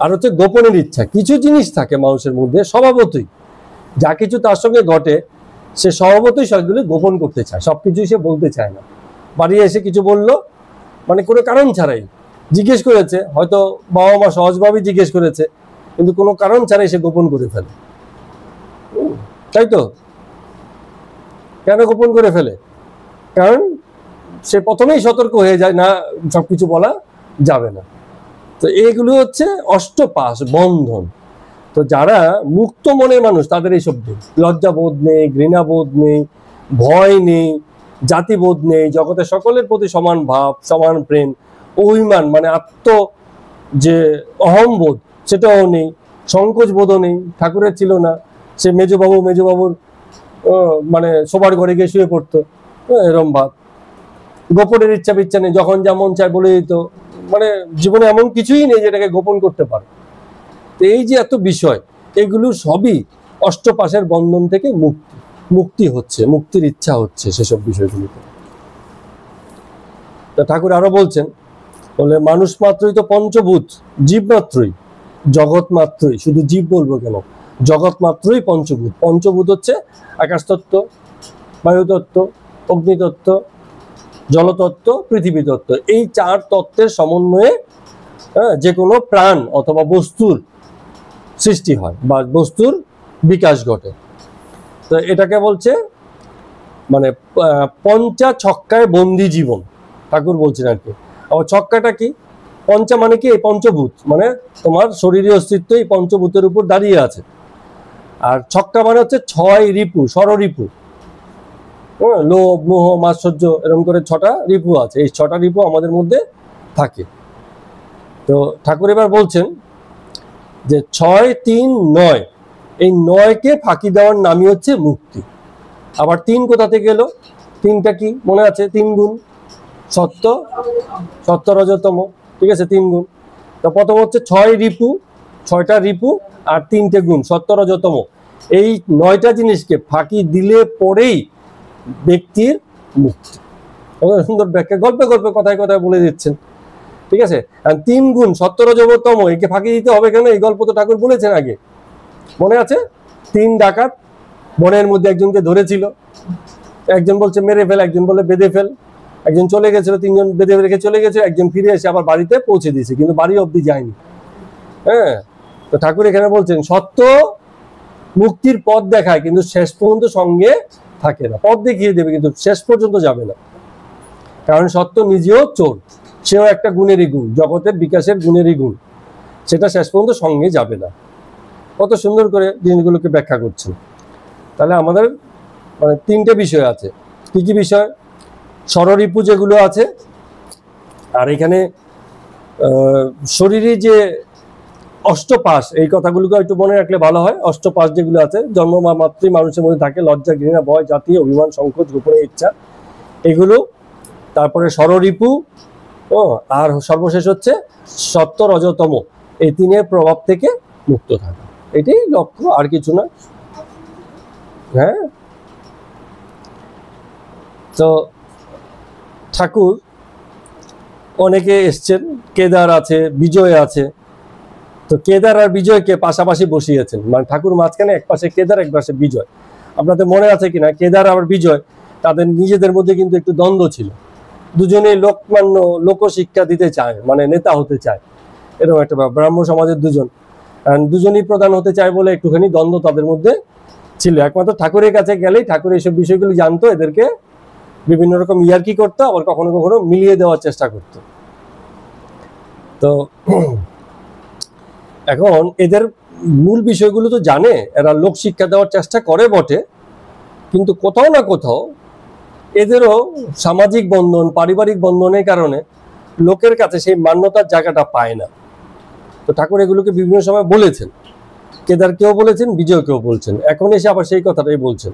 আর হচ্ছে গোপনের ইচ্ছা। কিছু জিনিস থাকে মানুষের মধ্যে স্বভাবতই, যা কিছু তার সঙ্গে ঘটে সে স্বভাবতই সবগুলো গোপন করতে চায়, সবকিছুই সে বলতে চায় না। বাড়ি এসে কিছু বললো, মানে কোনো কারণ ছাড়াই জিজ্ঞেস করেছে, হয়তো বাবা মা সহজভাবেই জিজ্ঞেস করেছে, কিন্তু কোনো কারণ ছাড়াই সে গোপন করে ফেলে, তাই তো? কেন গোপন করে ফেলে? কারণ সে প্রথমেই সতর্ক হয়ে যায়, না, সবকিছু বলা যাবে না। তো এইগুলো হচ্ছে অষ্টপাশ বন্ধন। তো যারা মুক্ত মনের মানুষ, তাদের এইসব নেই, লজ্জাবোধ নেই, ঘৃণাবোধ নেই, ভয় নেই, জাতিবোধ নেই, জগতের সকলের প্রতি সমান ভাব, সমান প্রেম, অভিমান মানে যে অহংবোধ, সেটাও নেই, সংকোচ বোধও নেই। ঠাকুরের ছিল না, সে মেজবাবুর মানে সবার ঘরে গিয়ে শুয়ে পড়তো, এরম ভাব। গোপনের ইচ্ছা বিচ্ছা নেই, যখন যেমন চায় বলে দিত, মানে জীবনে এমন কিছুই নেই যেটাকে গোপন করতে পারে। তো এই যে এত বিষয়, এগুলো সবই অষ্টপাশের বন্ধন থেকে মুক্তি হচ্ছে, মুক্তির ইচ্ছা হচ্ছে সেসব বিষয়গুলিতে। তা ঠাকুর আরো বলছেন, বলে মানুষ মাত্রই তো পঞ্চভূত, জীব মাত্রই, জগৎ মাত্রই, শুধু জীব বলবো কেন, জগৎ মাত্রই পঞ্চভূত। পঞ্চভূত হচ্ছে আকাশতত্ত্ব, বায়ুতত্ত্ব, অগ্নিতত্ত্ব, জলতত্ত্ব, পৃথিবী তত্ত্ব। এই চার তত্ত্বের সমন্বয়ে হ্যাঁ, যে কোনো প্রাণ অথবা বস্তুর সৃষ্টি হয় বা বস্তুর বিকাশ ঘটে। তো এটাকে বলছে মানে পঞ্চা ছক্কায় বন্দি জীবন, ঠাকুর বলছেন আর কি। আবার ছক্কাটা কি? পঞ্চা মানে কি? এই পঞ্চভূত, মানে তোমার শরীরের অস্তিত্ব এই পঞ্চভূতের উপর দাঁড়িয়ে আছে। আর ছক্কা মানে হচ্ছে 6 রিপু, ষড়রিপু। লোভ, মোহ, মাৎসর্য, এরকম করে 6টা রিপু আছে। এই 6টা রিপু আমাদের মধ্যে থাকে। তো ঠাকুর এবার বলছেন যে 6, 3, 9, এই 9কে ফাঁকি দেওয়ার নামই হচ্ছে মুক্তি। আবার 3 কোথা থেকে এলো? 3টা কি মনে আছে? 3 গুণ, সত্য, সত্য, রজতম, ঠিক আছে? 3 গুণ। তো প্রথম হচ্ছে 6 রিপু, 6টা রিপু আর 3টে গুণ, সত্য, রজতম। এই 9টা জিনিসকে ফাঁকি দিলে পরেই ব্যক্তির মুক্তি। সুন্দর ব্যাখ্যা, গল্পে গল্পে কথায় কথায় বলে দিচ্ছেন, ঠিক আছে? আর 3 গুণ, সত্য, রজতম, একে ফাঁকি দিতে হবে কেন? এই গল্প তো ঠাকুর বলেছেন আগে, মনে আছে? 3 ডাকাত বনের মধ্যে একজনকে ধরেছিল, একজন বলছে মেরে ফেল, একজন বলে বেঁধে ফেল। একজন চলে গেছিল, 3 জন বেঁধে রেখে চলে গেছে, একজন ফিরে এসে আবার বাড়িতে পৌঁছে দিয়েছে, কিন্তু বাড়ি অবধি যায়নি। হ্যাঁ, তো ঠাকুর এখানে বলছেন সত্য মুক্তির পথ দেখায়, কিন্তু শেষ পর্যন্ত সঙ্গে থাকে না। পথ দেখিয়ে দেবে কিন্তু শেষ পর্যন্ত যাবে না, কারণ সত্য নিজেও চোর, সেও একটা গুণেরই গুণ, জগতের বিকাশের গুণেরই গুণ, সেটা শেষ পর্যন্ত সঙ্গে যাবে না। কত সুন্দর করে জিনিসগুলোকে ব্যাখ্যা করছেন। তাহলে আমাদের মানে 3টে বিষয় আছে। কি কি বিষয়? ষড়রিপু যেগুলো আছে, আর এখানে শরীরে যে অষ্টপাশ, এই কথাগুলোকে একটু মনে রাখলে ভালো হয়। অষ্টপাশ যেগুলো আছে, জন্ম মাত্রই মানুষের মধ্যে থাকে লজ্জা, ঘৃণা, ভয়, জাতি, অভিমান, সংকোচ, গোপনে ইচ্ছা, এগুলো। তারপরে ষড়রিপু, আর সর্বশেষ হচ্ছে সত্য, রজতম, এই 3-এর প্রভাব থেকে মুক্ত থাকা। এটাই লক্ষ্য, আর কিছু না। হ্যাঁ, তো ঠাকুর অনেকে এসছেন, কেদার আছে, বিজয় আছে। তো কেদার আর বিজয়কে পাশাপাশি বসিয়েছেন, মানে ঠাকুর মাঝখানে এক পাশে কেদার, এক পাশে বিজয়। আপনাদের মনে আছে কিনা, কেদার আর বিজয় তাদের নিজেদের মধ্যে কিন্তু একটু দ্বন্দ্ব ছিল। দুজনেই লোকমান্য, লোকশিক্ষা দিতে চায়, মানে নেতা হতে চায়, এরকম একটা ব্রাহ্ম সমাজের দুজনই প্রধান হতে চায় বলে একটুখানি দ্বন্দ্ব তাদের মধ্যে ছিল। একমাত্র ঠাকুরের কাছে গেলেই ঠাকুর এইসব বিষয়গুলো জানতো, এদেরকে বিভিন্ন রকম ইয়ার্কি করতো, আবার কখনো কখনো মিলিয়ে দেওয়ার চেষ্টা করতো। তো এখন এদের মূল বিষয়গুলো তো জানে, এরা লোক শিক্ষা দেওয়ার চেষ্টা করে বটে, কিন্তু কোথাও না কোথাও এদেরও সামাজিক বন্ধন, পারিবারিক বন্ধনের কারণে লোকের কাছে সেই মান্যতার জায়গাটা পায় না। তো ঠাকুর এগুলোকে বিভিন্ন সময় বলেছেন, কেদারকেও বলেছেন, বিজয়কেও বলছেন। এখন এসে আবার সেই কথাটাই বলছেন,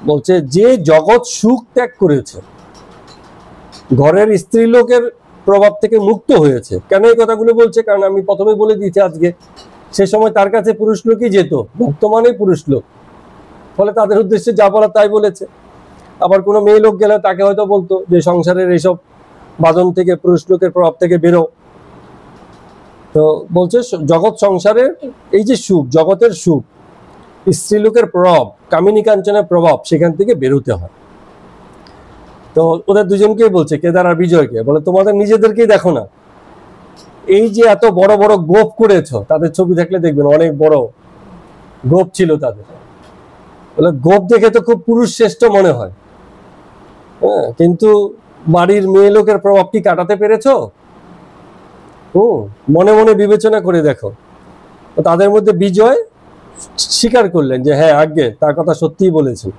বলছে যে জগৎ সুখ ত্যাগ করেছে, ঘরের স্ত্রী লোকের প্রভাব থেকে মুক্ত হয়েছে। কেন এই কথাগুলো বলছে? কারণ আমি প্রথমে বলে দিয়েছি আজকে, সে সময় তার কাছে পুরুষ লোকই যেত, ভক্ত মানেই পুরুষ লোক, ফলে তাদের উদ্দেশ্যে যা বলা তাই বলেছে। আবার কোনো মেয়ে লোক গেলে তাকে হয়তো বলতো যে সংসারের এইসব বাঁধন থেকে, পুরুষ লোকের প্রভাব থেকে বেরো। তো বলছে জগৎ সংসারের এই যে সুখ, জগতের সুখ, স্ত্রীলোকের প্রভাব, কামিনী কাঞ্চনের প্রভাব, সেখান থেকে বেরোতে হয়। তো ওদের দুজনকেই বলছে, কেদার আর বিজয়কে, বলে তোমাদের নিজেদেরকেই দেখো না, এই যে এত বড় বড় গোপ করেছো, তাদের ছবি দেখলে দেখবেন অনেক বড় গোপ ছিল তাদের। বলে গোপ দেখে তো খুব পুরুষ শ্রেষ্ঠ মনে হয়, হ্যাঁ, কিন্তু বাড়ির মেয়ে লোকের প্রভাব কি কাটাতে পেরেছো? মনে মনে বিবেচনা করে দেখো। তো তাদের মধ্যে বিজয় স্বীকার করলেন যে হ্যাঁ, আগে তার কথা সত্যিই বলেছেন।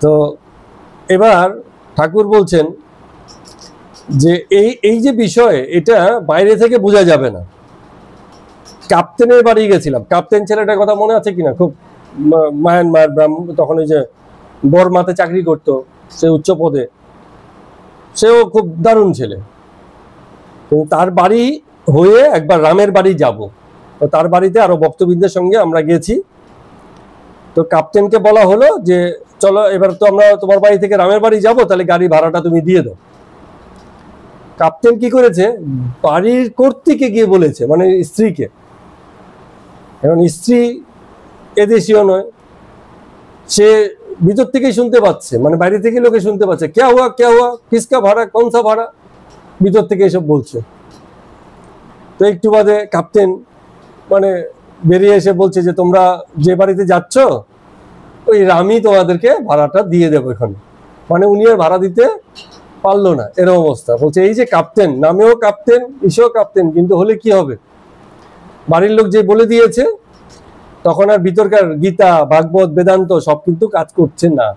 তো এবার ঠাকুর বলছেন যে এই যে বিষয়, এটা বাইরে থেকে বোঝা যাবে না। ক্যাপ্টেনের বাড়ি গেছিলাম, ক্যাপ্টেন ছেলেটার কথা মনে আছে কিনা? খুব মায়ানমার ব্রাহ্মণ, তখন ওই যে বর্মাতে চাকরি করতো, সে উচ্চ পদে, সেও খুব দারুণ ছেলে। কিন্তু তার বাড়ি হয়ে একবার রামের বাড়ি যাব, তো তার বাড়িতে আরো ভক্তবৃন্দের সঙ্গে আমরা গেছি। তো ক্যাপ্টেনকে বলা হলো যে চলো এবার তো আমরা তোমার বাড়ি থেকে রামের বাড়ি যাব, তাহলে গাড়ি ভাড়াটা তুমি দিয়ে দাও। ক্যাপ্টেন কি করেছে, বাড়ির কর্ত্রীকে গিয়ে বলেছে, মানে স্ত্রীকে। এখন স্ত্রী এদেশীয় নয়, সে ভিতর থেকেই শুনতে পাচ্ছে, মানে বাইরে থেকে লোকে শুনতে পাচ্ছে, ক্যা হুয়া, কিসকা ভাড়া, কোন সা ভাড়া। ভিতর থেকে এসব বলছে। তো একটু বাদে ক্যাপ্টেন মানে বেরিয়ে এসে বলছে যে তোমরা যে বাড়িতে যাচ্ছ ওই রামই তোমাদেরকে ভাড়াটা দিয়ে দেবো এখানে। মানে উনি আর ভাড়া দিতে পারলো না, এরকম অবস্থা। বলছে এই যে ক্যাপ্টেন, নামেও ক্যাপ্টেন, ইসেও ক্যাপ্টেন, কিন্তু হলে কি হবে, বাড়ির লোক যে বলে দিয়েছে তখন আর ভিতরকার গীতা ভাগবত বেদান্ত সব কিন্তু কাজ করছে না।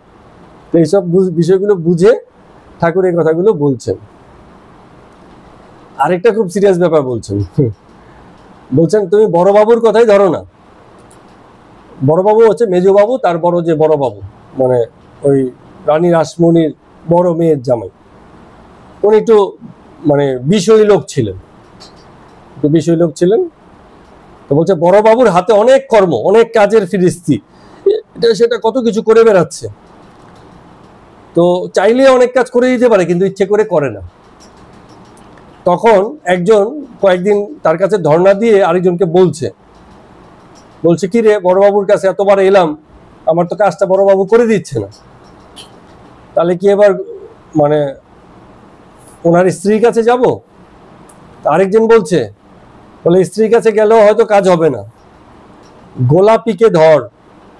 তো এইসব বিষয়গুলো বুঝে ঠাকুর এই কথাগুলো বলছেন। আরেকটা খুব সিরিয়াস ব্যাপার বলছেন, বলছেন তুমি বড়বাবুর কথাই ধরো না। বড়বাবু হচ্ছে মেজবাবু, তার বড় যে বড়বাবু মানে ওই রানী রাসমণির বড় মেয়ের জামাই, উনি একটু মানে বিষয়ী লোক ছিলেন, একটু বিষয়ী লোক ছিলেন। তো বলছে বড়বাবুর হাতে অনেক কর্ম, অনেক কাজের ফিরিস্তি, এটা সেটা কত কিছু করে বেড়াচ্ছে। তো চাইলে অনেক কাজ করে দিতে পারে, কিন্তু ইচ্ছে করে করে না। তখন একজন কয়েকদিন তার কাছে ধর্ণা দিয়ে আরেকজনকে বলছে কি রে, বড়বাবুর কাছে এতবার এলাম, আমার তো কাজটা বড়বাবু করে দিচ্ছে না, তাহলে কি এবার মানে ওনার স্ত্রীর কাছে যাব? আরেকজন বলছে, বলে স্ত্রীর কাছে গেলেও হয়তো কাজ হবে না, গোলাপিকে ধর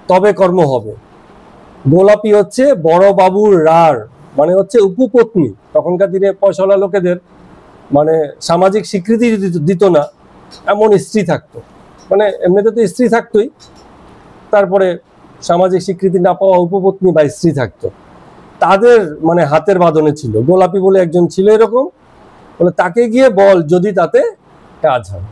তবে কর্ম হবে। গোলাপি হচ্ছে বড়বাবুর রার, মানে হচ্ছে উপপত্নী। তখনকার দিনে পয়সাওয়ালা লোকেদের মানে সামাজিক স্বীকৃতি দিত না এমন স্ত্রী থাকতো, মানে এমনিতে তো স্ত্রী থাকতোই, তারপরে সামাজিক স্বীকৃতি না পাওয়া উপপত্নী বা স্ত্রী থাকতো, তাদের মানে হাতের বাঁধনে ছিল। গোলাপি বলে একজন ছিল এরকম, বলে তাকে গিয়ে বল যদি তাতে কাজ হয়।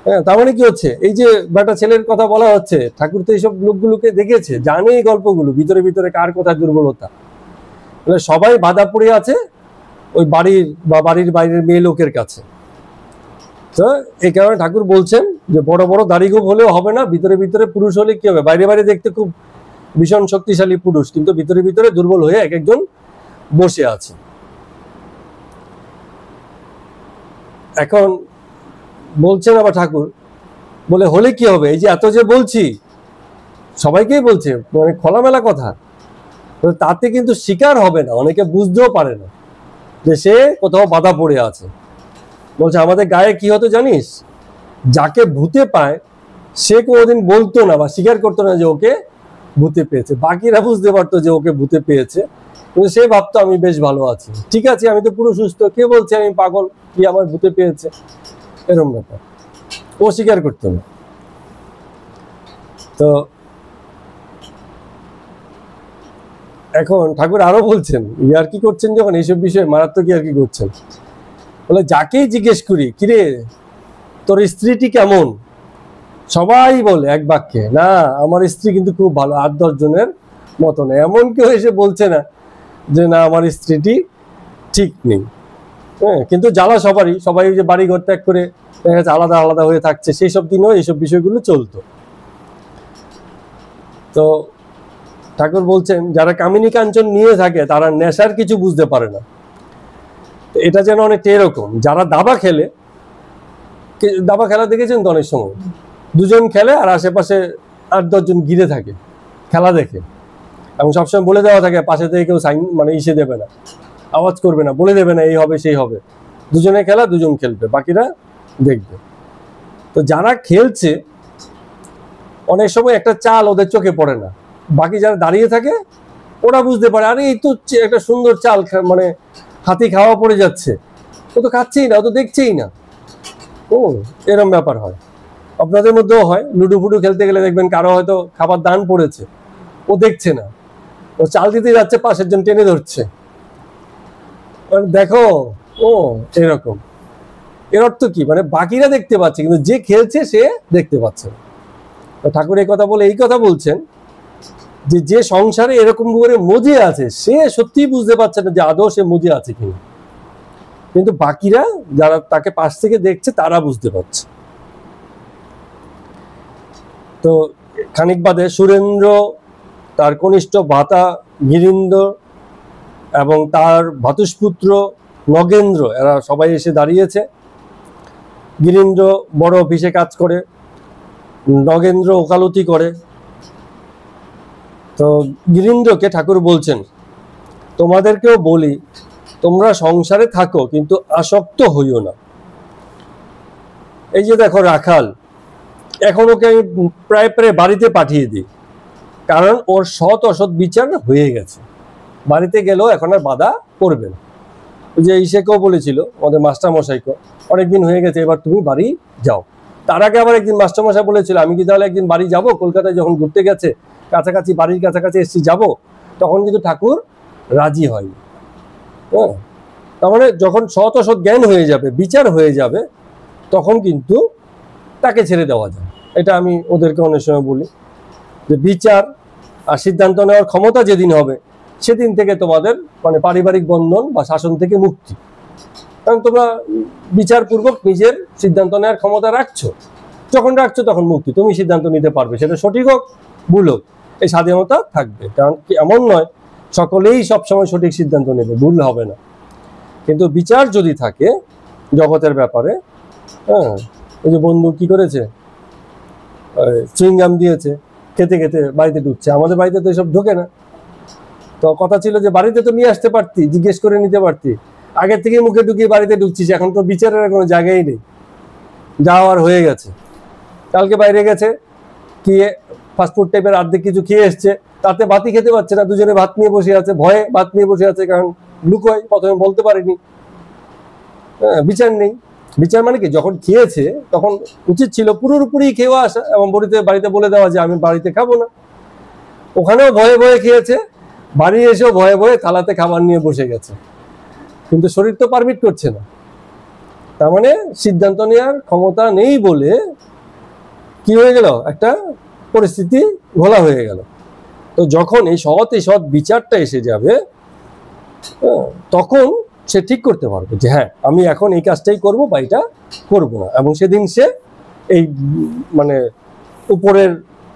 হ্যাঁ, তার মানে কি হচ্ছে, এই যে বেটা ছেলের কথা বলা হচ্ছে, ঠাকুর তো এইসব লোকগুলোকে দেখেছে, জানে এই গল্পগুলো ভিতরে ভিতরে কার কোথায় দুর্বলতা। সবাই বাধা পড়ে আছে ওই বাড়ির বা বাড়ির বাইরের মেয়ে লোকের কাছে। তো এই কারণে ঠাকুর বলছেন যে বড় বড় দাড়িগোপ হলেও হবে না, ভিতরে ভিতরে পুরুষ হলে কি হবে, বাইরে বাইরে দেখতে খুব ভীষণ শক্তিশালী পুরুষ, কিন্তু ভিতরে ভিতরে দুর্বল হয়ে এক একজন বসে আছে। এখন বলছেন আবার ঠাকুর, বলে হলে কি হবে, এই যে এত যে বলছি সবাইকেই বলছে, মানে খোলামেলা কথা, তাতে কিন্তু শিকার হবে না, অনেকে বুঝতেও পারে না যে সে কোথাও বাধা পড়ে আছে। বলছে আমাদের গায়ে কি হতো জানিস, যাকে ভূতে পায় সে কোনোদিন বলতো না বা স্বীকার করতো না যে ওকে ভূতে পেয়েছে, বাকিরা বুঝতে পারতো যে ওকে ভূতে পেয়েছে, কিন্তু সে ভাবতো আমি বেশ ভালো আছি, ঠিক আছে, আমি তো পুরো সুস্থ, কে বলছে আমি পাগল, কি আমার ভূতে পেয়েছে, এরকম ব্যাপার, ও স্বীকার করতো না। তো এখন ঠাকুর আরো বলছেন, ইয়ার কি করছেন যখন এইসব বিষয়ে মারাত্মক ইয়ার কি করছেন, বলে যাকেই জিজ্ঞেস করি কিরে তোর স্ত্রীটি কেমন, সবাই বলে এক বাক্যে, না আমার স্ত্রী কিন্তু খুব ভালো, 8-10 জনের মতো না, এমন কেউ এসে বলছে না যে না আমার স্ত্রীটি ঠিক নেই। হ্যাঁ, কিন্তু জ্বালা সবারই, সবাই যে বাড়ি ঘর ত্যাগ করে দেখা যাচ্ছে আলাদা আলাদা হয়ে থাকছে, সেই সব দিনেও এইসব বিষয়গুলো চলতো। তো ঠাকুর বলছেন যারা কামিনী কাঞ্চন নিয়ে থাকে তারা নেশার কিছু বুঝতে পারে না। এটা যেন অনেকটা এরকম, যারা দাবা খেলে, দাবা খেলা দেখেছেন তো, অনেক সময় দুজন খেলে আর আশেপাশে 8-10 জন ঘিরে থাকে খেলা দেখে, এবং সবসময় বলে দেওয়া থাকে পাশে থেকে কেউ সাইন মানে ইসে দেবে না, আওয়াজ করবে না, বলে দেবে না এই হবে সেই হবে, দুজনে খেলা দুজন খেলবে, বাকিরা দেখবে। তো যারা খেলছে অনেক সময় একটা চাল ওদের চোখে পড়ে না, বাকি যারা দাঁড়িয়ে থাকে ওরা বুঝতে পারে আরে এই তো একটা সুন্দর চাল, মানে হাতি খাওয়া পড়ে যাচ্ছে, ও তো খাচ্ছেই না, ও তো দেখছেই না। ও এরকম ব্যাপার হয়, আপনাদের মধ্যেও হয়, লুডু ফুডু খেলতে গেলে দেখবেন কারো হয়তো খাবার দান পড়েছে, ও দেখছে না, ও চাল দিতে যাচ্ছে, পাশের জন টেনে ধরছে, দেখো ও এরকম। এর অর্থ কি, মানে বাকিরা দেখতে পাচ্ছে কিন্তু যে খেলছে সে দেখতে পাচ্ছে না। ঠাকুর এই কথা বলে এই কথা বলছেন যে যে সংসারে এরকম করে মজে আছে সে সত্যিই বুঝতে পারছে না যে আদৌ সে মজে আছে কিনা, কিন্তু বাকিরা যারা তাকে পাশ থেকে দেখছে তারা বুঝতে পারছে। তো খানিক বাদে সুরেন্দ্র, তার কনিষ্ঠ ভ্রাতা গিরীন্দ্র এবং তার ভ্রাতুষ্পুত্র নগেন্দ্র, এরা সবাই এসে দাঁড়িয়েছে। গিরীন্দ্র বড় অফিসে কাজ করে, নগেন্দ্র ওকালতি করে। তো গিরীন্দ্রকে ঠাকুর বলছেন তোমাদেরকেও বলি তোমরা সংসারে থাকো কিন্তু আসক্ত হইও না। এই যে দেখো রাখাল, এখন ওকে আমি প্রায় প্রায় বাড়িতে পাঠিয়ে দিই, কারণ ওর সৎ অসৎ বিচার হয়ে গেছে। বাড়িতে গেলেও এখন আর বাধা পড়বে না। ওই যে ইসেকেও বলেছিল, আমাদের মাস্টারমশাইকে, অনেকদিন হয়ে গেছে, এবার তুমি বাড়ি যাও। তার আগে আবার একদিন মাস্টারমশাই বলেছিল, আমি কি তাহলে একদিন বাড়ি যাব? কলকাতায় যখন ঘুরতে গেছে, কাছাকাছি বাড়ির কাছাকাছি এসছি যাব, তখন কিন্তু ঠাকুর রাজি হয়নি। হ্যাঁ, তার মানে যখন সৎ অসৎ জ্ঞান হয়ে যাবে, বিচার হয়ে যাবে, তখন কিন্তু তাকে ছেড়ে দেওয়া যায়। এটা আমি ওদেরকে অনেক সময় বলি যে বিচার আর সিদ্ধান্ত নেওয়ার ক্ষমতা যেদিন হবে, সেদিন থেকে তোমাদের মানে পারিবারিক বন্ধন বা শাসন থেকে মুক্তি। কারণ তোমরা বিচারপূর্বক নিজের সিদ্ধান্ত নেওয়ার ক্ষমতা রাখছো, যখন রাখছো তখন মুক্তি, তুমি সিদ্ধান্ত নিতে পারবে, সেটা সঠিক হোক ভুল হোক, এই স্বাধীনতা থাকবে। কারণ কি এমন নয় সকলেই সবসময় সঠিক সিদ্ধান্ত নেবে, ভুল হবে না। কিন্তু বিচার যদি থাকে জগতের ব্যাপারে, হ্যাঁ, ওই যে বন্ধু কি করেছে, চুইংগাম দিয়েছে, খেতে খেতে বাড়িতে ঢুকছে। আমাদের বাড়িতে তো এসব ঢোকে না। তো কথা ছিল যে বাড়িতে তো নিয়ে আসতে পারতি, জিজ্ঞেস করে নিতে পারতি, আগের থেকেই মুখে ঢুকিয়ে বাড়িতে ঢুকছিস, এখন তো বিচারের কোনো জায়গাই নেই, যাওয়ার হয়ে গেছে। কালকে বাইরে গেছে, গিয়ে ফাস্টফুড টাইপের অর্ধেক কিছু খেয়ে এসছে, তাতে ভাতই খেতে পারছে না, দুজনে ভাত নিয়ে বসে আছে, ভয়ে ভাত নিয়ে বসে আছে, কারণ লুকোয়, প্রথমে বলতে পারেনি। হ্যাঁ, বিচার নেই। বিচার মানে কি, যখন খেয়েছে তখন উচিত ছিল পুরোপুরি খেয়ে আসা এবং বাড়িতে বলে দেওয়া যে আমি বাড়িতে খাবো না। ওখানেও ভয়ে ভয়ে খেয়েছে, বাড়ি এসেও ভয়ে ভয়ে থালাতে খাবার নিয়ে বসে গেছে, কিন্তু শরীর তো পারমিট করছে না। তার মানে সিদ্ধান্ত নেওয়ার ক্ষমতা নেই বলে কি হয়ে গেল, একটা পরিস্থিতি ঘোলা হয়ে গেল। তো যখন এই সৎ বিচারটা এসে যাবে, তখন সে ঠিক করতে পারবে যে হ্যাঁ আমি এখন এই কাজটাই করব বা এটা করবো না। এবং সেদিন সে এই মানে উপরের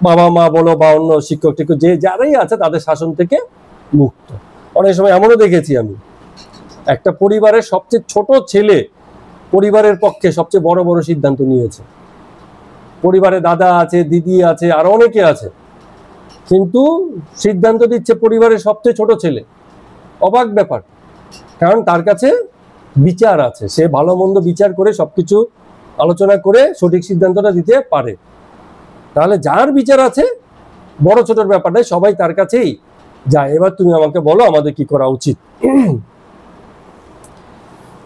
বাবা মা বলো বা অন্য শিক্ষক টিক্ষক যে যারাই আছে তাদের শাসন থেকে মুক্ত। অনেক সময় এমনও দেখেছি আমি, একটা পরিবারের সবচেয়ে ছোট ছেলে পরিবারের পক্ষে সবচেয়ে বড় বড় সিদ্ধান্ত নিয়েছে। পরিবারে দাদা আছে, দিদি আছে, আরো অনেকে আছে, কিন্তু সিদ্ধান্ত দিচ্ছে পরিবারের সবচেয়ে ছোট ছেলে। অবাক ব্যাপার, কারণ তার কাছে বিচার আছে, সে ভালো মন্দ বিচার করে সবকিছু আলোচনা করে সঠিক সিদ্ধান্তটা দিতে পারে। তাহলে যার বিচার আছে, বড় ছোটর ব্যাপারটাই সবাই তার কাছেই যায়, এবার তুমি আমাকে বলো আমাদের কি করা উচিত।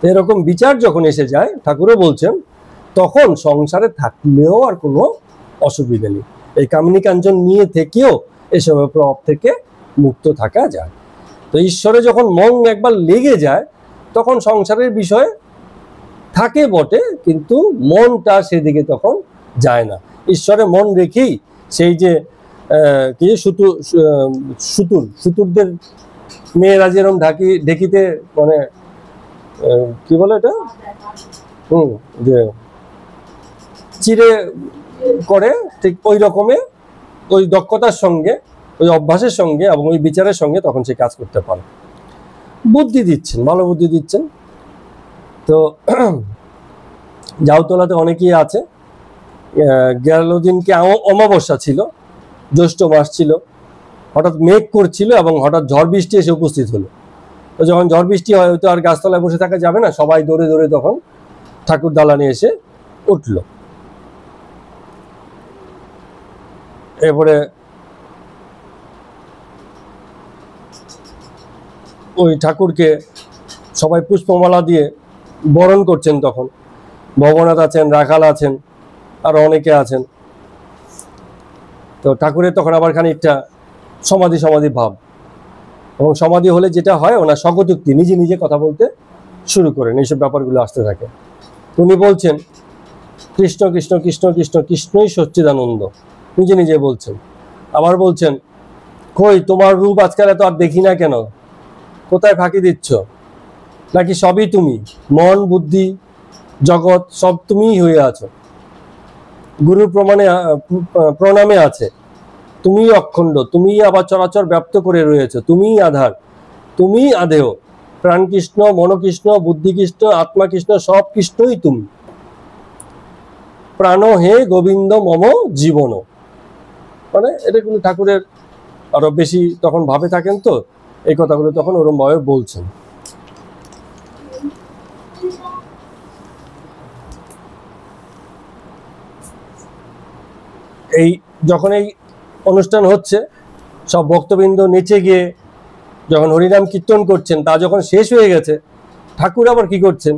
এরকম বিচার যখন এসে যায়, ঠাকুরও বলছেন তখন সংসারে থাকলেও আর কোনো অসুবিধা নেই, এই কামিনী কাঞ্চন নিয়ে থেকেও এসবের প্রভাব থেকে মুক্ত থাকা যায়। তো ঈশ্বরে যখন মন একবার লেগে যায়, তখন সংসারের বিষয় থাকে বটে, কিন্তু মনটা সেদিকে তখন যায় না। ঈশ্বরে মন রেখেই সেই যে কি সুতুরদের মেয়েরা যেরকম ঢেকিতে মানে কি বলে এটা, যে চিড়ে করে, ঠিক ওই রকমের ওই দক্ষতার সঙ্গে, ওই অভ্যাসের সঙ্গে এবং ওই বিচারের সঙ্গে তখন সে কাজ করতে পারে। বুদ্ধি দিচ্ছেন, ভালো বুদ্ধি দিচ্ছেন। তো জাউতলাতে অনেকেই আছে, গেল দিনকে অমাবস্যা ছিল, জ্যৈষ্ঠ মাস ছিল, হঠাৎ মেঘ করছিল এবং হঠাৎ ঝড় বৃষ্টি এসে উপস্থিত হলো। তো যখন ঝড় বৃষ্টি হয়, হয়তো আর গাছতলায় বসে থাকা যাবে না, সবাই দৌড়ে দৌড়ে তখন ঠাকুর দালানে এসে উঠল। এরপরে ওই ঠাকুরকে সবাই পুষ্পমালা দিয়ে বরণ করছেন। তখন ভবনাথ আছেন, রাখাল আছেন, আরো অনেকে আছেন। তো ঠাকুরের তখন আবার খানিকটা সমাধি সমাধি ভাব, এবং সমাধি হলে যেটা হয়, ওনার স্বগতোক্তি, নিজে নিজে কথা বলতে শুরু করেন, এইসব ব্যাপারগুলো আসতে থাকে। উনি বলছেন কৃষ্ণ কৃষ্ণ কৃষ্ণ কৃষ্ণ, কৃষ্ণই সচ্চিদানন্দ, নিজে নিজে বলছেন। আবার বলছেন কই তোমার রূপ আজকাল এত আর দেখি না কেন, কোথায় ফাঁকি দিচ্ছ, নাকি সবই তুমি, মন বুদ্ধি জগৎ সব তুমিই হয়ে আছো, গুরুর প্রণামে আছে, তুমিই অখণ্ড, তুমিই আবার চরাচর ব্যাপ্ত করে রয়েছে, তুমিই আধার, তুমিই আদেহ, প্রাণ কৃষ্ণ, মনকৃষ্ণ, বুদ্ধি কৃষ্ণ, আত্মা কৃষ্ণ, সব কৃষ্ণই তুমি, প্রাণ হে গোবিন্দ মম জীবন। মানে এটা কিন্তু ঠাকুরের আরো বেশি তখন ভাবে থাকেন, তো এই কথাগুলো তখন ওরম ভাবে বলছেন। এই যখন এই অনুষ্ঠান হচ্ছে, সব ভক্তবৃন্দ নেচে গিয়ে যখন হরিনাম কীর্তন করছেন, তা যখন শেষ হয়ে গেছে, ঠাকুর আবার কি করছেন,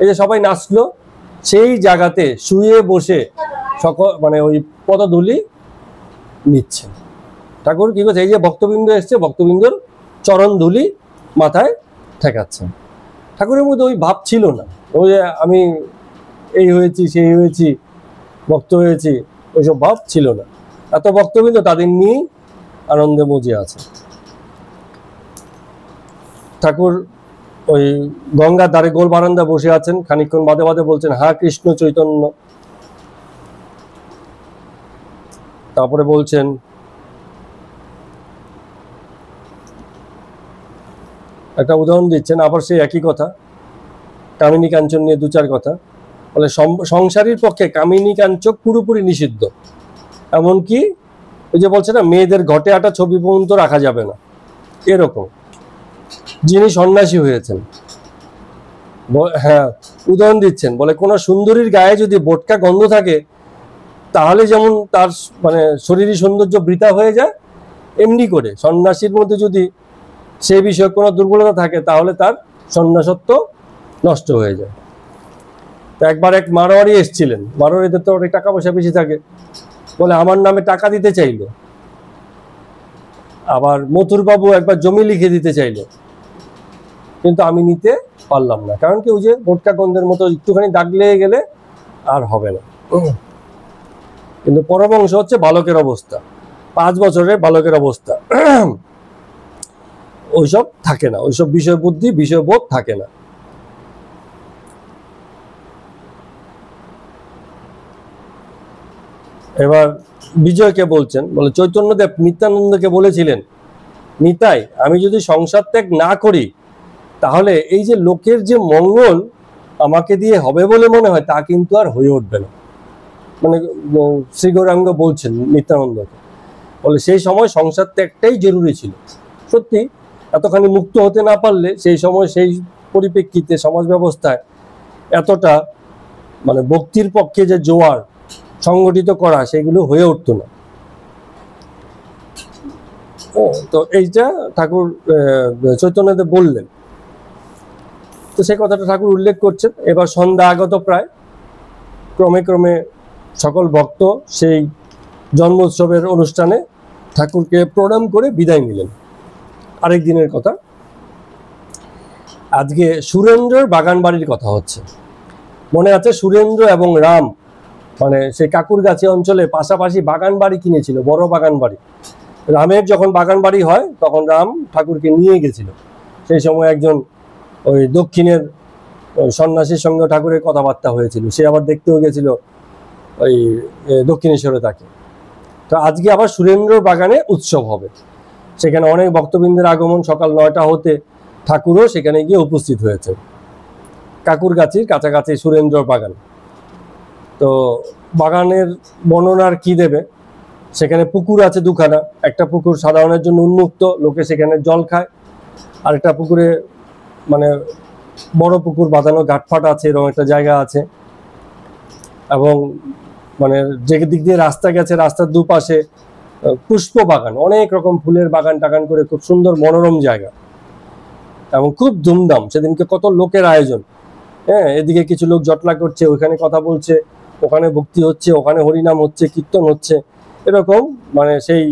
এই যে সবাই নাচলো, সেই জায়গাতে শুয়ে বসে মানে ওই পদধূলি নিচ্ছেন। ঠাকুর কি করছে, এই যে ভক্তবৃন্দ এসছে, ভক্তবৃন্দর চরণ ধুলি মাথায় ঠেকাচ্ছেন। ঠাকুরের মধ্যে ওই ভাব ছিল না, ওই যে আমি এই হয়েছি সেই হয়েছি ভক্ত হয়েছি, ওইসব ভাব ছিল না। এত ভক্তবৃন্দ তাদের নিয়েই আনন্দে মজে আছে। ঠাকুর ওই গঙ্গার ধারে গোল বারান্দা বসে আছেন, খানিকক্ষণ বাদে বাদে বলছেন হা কৃষ্ণ চৈতন্য, তারপরে বলছেন একটা উদাহরণ দিচ্ছেন, আবার সেই একই কথা, কামিনী কাঞ্চন নিয়ে দু চার কথা বলে। সংসারীর পক্ষে কামিনী কাঞ্চন পুরোপুরি নিষিদ্ধ, এমনকি ওই যে বলছে না মেয়েদের ঘটে আটা ছবি পর্যন্ত রাখা যাবে না, এরকম। যিনি সন্ন্যাসী হয়েছেন, হ্যাঁ উদাহরণ দিচ্ছেন, বলে কোন সুন্দরীর গায়ে যদি বোটকা গন্ধ থাকে, তাহলে যেমন তার মানে শরীরী সৌন্দর্য বৃথা হয়ে যায়, এমনি করে সন্ন্যাসীর মধ্যে যদি সে বিষয়ে কোনো দুর্বলতা থাকে, তাহলে তার সন্ন্যাসত্ব নষ্ট হয়ে যায়। তো একবার এক মারোয়ারি এসেছিলেন, মারোয়ারিদের তো অনেক টাকা পয়সা বেশি থাকে, বলে আমার নামে টাকা দিতে চাইল। আবার মথুরবাবু একবার জমি লিখে দিতে চাইল, কিন্তু আমি নিতে পারলাম না, কারণ কি ওই যে বোটকা গন্ধের মতো একটুখানি দাগ লেগে গেলে আর হবে না। কিন্তু পরমংশ হচ্ছে বালকের অবস্থা, 5 বছরের বালকের অবস্থা, ওইসব থাকে না, ওইসব বিষয় বুদ্ধি বিষয়বোধ থাকে না। এবার বিজয়কে বলছেন, বলে চৈতন্যদেব নিত্যানন্দকে বলেছিলেন, নিতাই আমি যদি সংসার ত্যাগ না করি, তাহলে এই যে লোকের যে মঙ্গল আমাকে দিয়ে হবে বলে মনে হয়, তা কিন্তু আর হয়ে উঠবে না। মানে শ্রী গৌরাঙ্গ বলছেন নিত্যানন্দকে, বলে সেই সময় সংসার ত্যাগটাই জরুরি ছিল। সত্যি এতখানি মুক্ত হতে না পারলে সেই সময় সেই পরিপ্রেক্ষিতে সমাজ ব্যবস্থায় এতটা মানে ভক্তির পক্ষে যে জোয়ার সংগঠিত করা, সেগুলো হয়ে উঠতো না। তো এইটা ঠাকুর চৈতন্যদেব বললেন, তো সেই কথাটা ঠাকুর উল্লেখ করছেন। এবার সন্ধ্যা আগত প্রায়, ক্রমে ক্রমে সকল ভক্ত সেই জন্মোৎসবের অনুষ্ঠানে ঠাকুরকে প্রণাম করে বিদায় নিলেন। আরেক দিনের কথা, আজকে সুরেন্দ্রর বাগান বাড়ির কথা হচ্ছে। মনে আছে সুরেন্দ্র এবং রাম মানে সেই কাকুরগাছি অঞ্চলে পাশাপাশি বাগান বাড়ি কিনেছিল, বড় বাগান বাড়ি। রামের যখন বাগান বাড়ি হয়, তখন রাম ঠাকুরকে নিয়ে গেছিল। সেই সময় একজন ওই দক্ষিণের সন্ন্যাসীর সঙ্গে ঠাকুরের কথাবার্তা হয়েছিল, সে আবার দেখতেও গেছিল ওই দক্ষিণেশ্বরে তাকে। তো আজকে আবার সুরেন্দ্রর বাগানে উৎসব হবে, সেখানে অনেক ভক্তবৃন্দের আগমন। সকাল 9টা হতে ঠাকুরও সেখানে গিয়ে উপস্থিত হয়েছে। কাকুরগাছির কাছাকাছি সুরেন্দ্রর বাগান। তো বাগানের বর্ণনার কি দেবে, সেখানে পুকুর আছে দুখানা। একটা পুকুর সাধারণের জন্য উন্মুক্ত, লোকে সেখানে জল খায়। আরেকটা পুকুরে মানে বড় পুকুর বাঁধানো, ঘাটফাট আছে, এরকম একটা জায়গা আছে। এবং মানে যে দিক দিয়ে রাস্তা গেছে, রাস্তার দুপাশে পুষ্প বাগান, অনেক রকম ফুলের বাগান টাগান করে, খুব সুন্দর মনোরম জায়গা এবং খুব ধুমধাম। সেদিনকে কত লোকের আয়োজন। হ্যাঁ, এদিকে কিছু লোক জটলা করছে, ওইখানে কথা বলছে, ওখানে ভক্তি হচ্ছে, ওখানে হরিনাম হচ্ছে, কীর্তন হচ্ছে, এরকম মানে সেই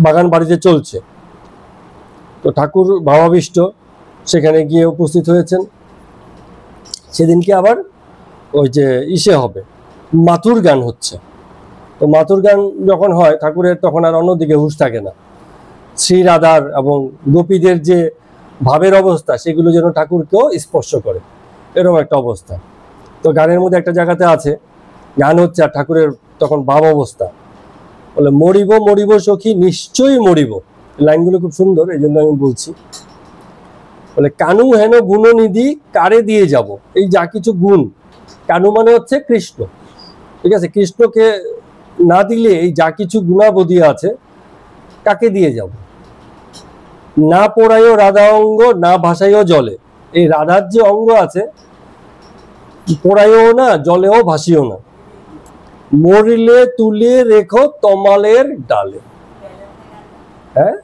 বাগান বাড়িতে চলছে। তো ঠাকুর ভাবাবিষ্ট সেখানে গিয়ে উপস্থিত হয়েছেন। সেদিনকে আবার ওই যে ইসে হবে, মাথুর গান হচ্ছে। তো মাথুর গান যখন হয় ঠাকুরের, তখন আর অন্যদিকে হুঁশ থাকে না। শ্রী রাধার এবং গোপীদের যে ভাবের অবস্থা, সেগুলো যেন ঠাকুরকেও স্পর্শ করে, এরকম একটা অবস্থা। তো গানের মধ্যে একটা জায়গাতে আছে, গান হচ্ছে আর ঠাকুরের তখন ভাব অবস্থা, বলে মরিব মরিব সখী নিশ্চয়ই মরিব। লাইনগুলো খুব সুন্দর, এই জন্য আমি বলছি। বলে কানু হেন গুণনিধি কারে দিয়ে যাব। এই যা কিছু গুণ, কানু মানে হচ্ছে কৃষ্ণ, ঠিক আছে? কৃষ্ণকে না দিলে এই যা কিছু গুণাবধি আছে, কাকে দিয়ে যাব? না পোড়াইও রাধা অঙ্গ, না ভাসাইও জলে। এই রাধার যে অঙ্গ আছে, পোড়াইও না, জলেও ভাসিও না। মরিলে তুলে রেখো তমালের ডালে। হ্যাঁ,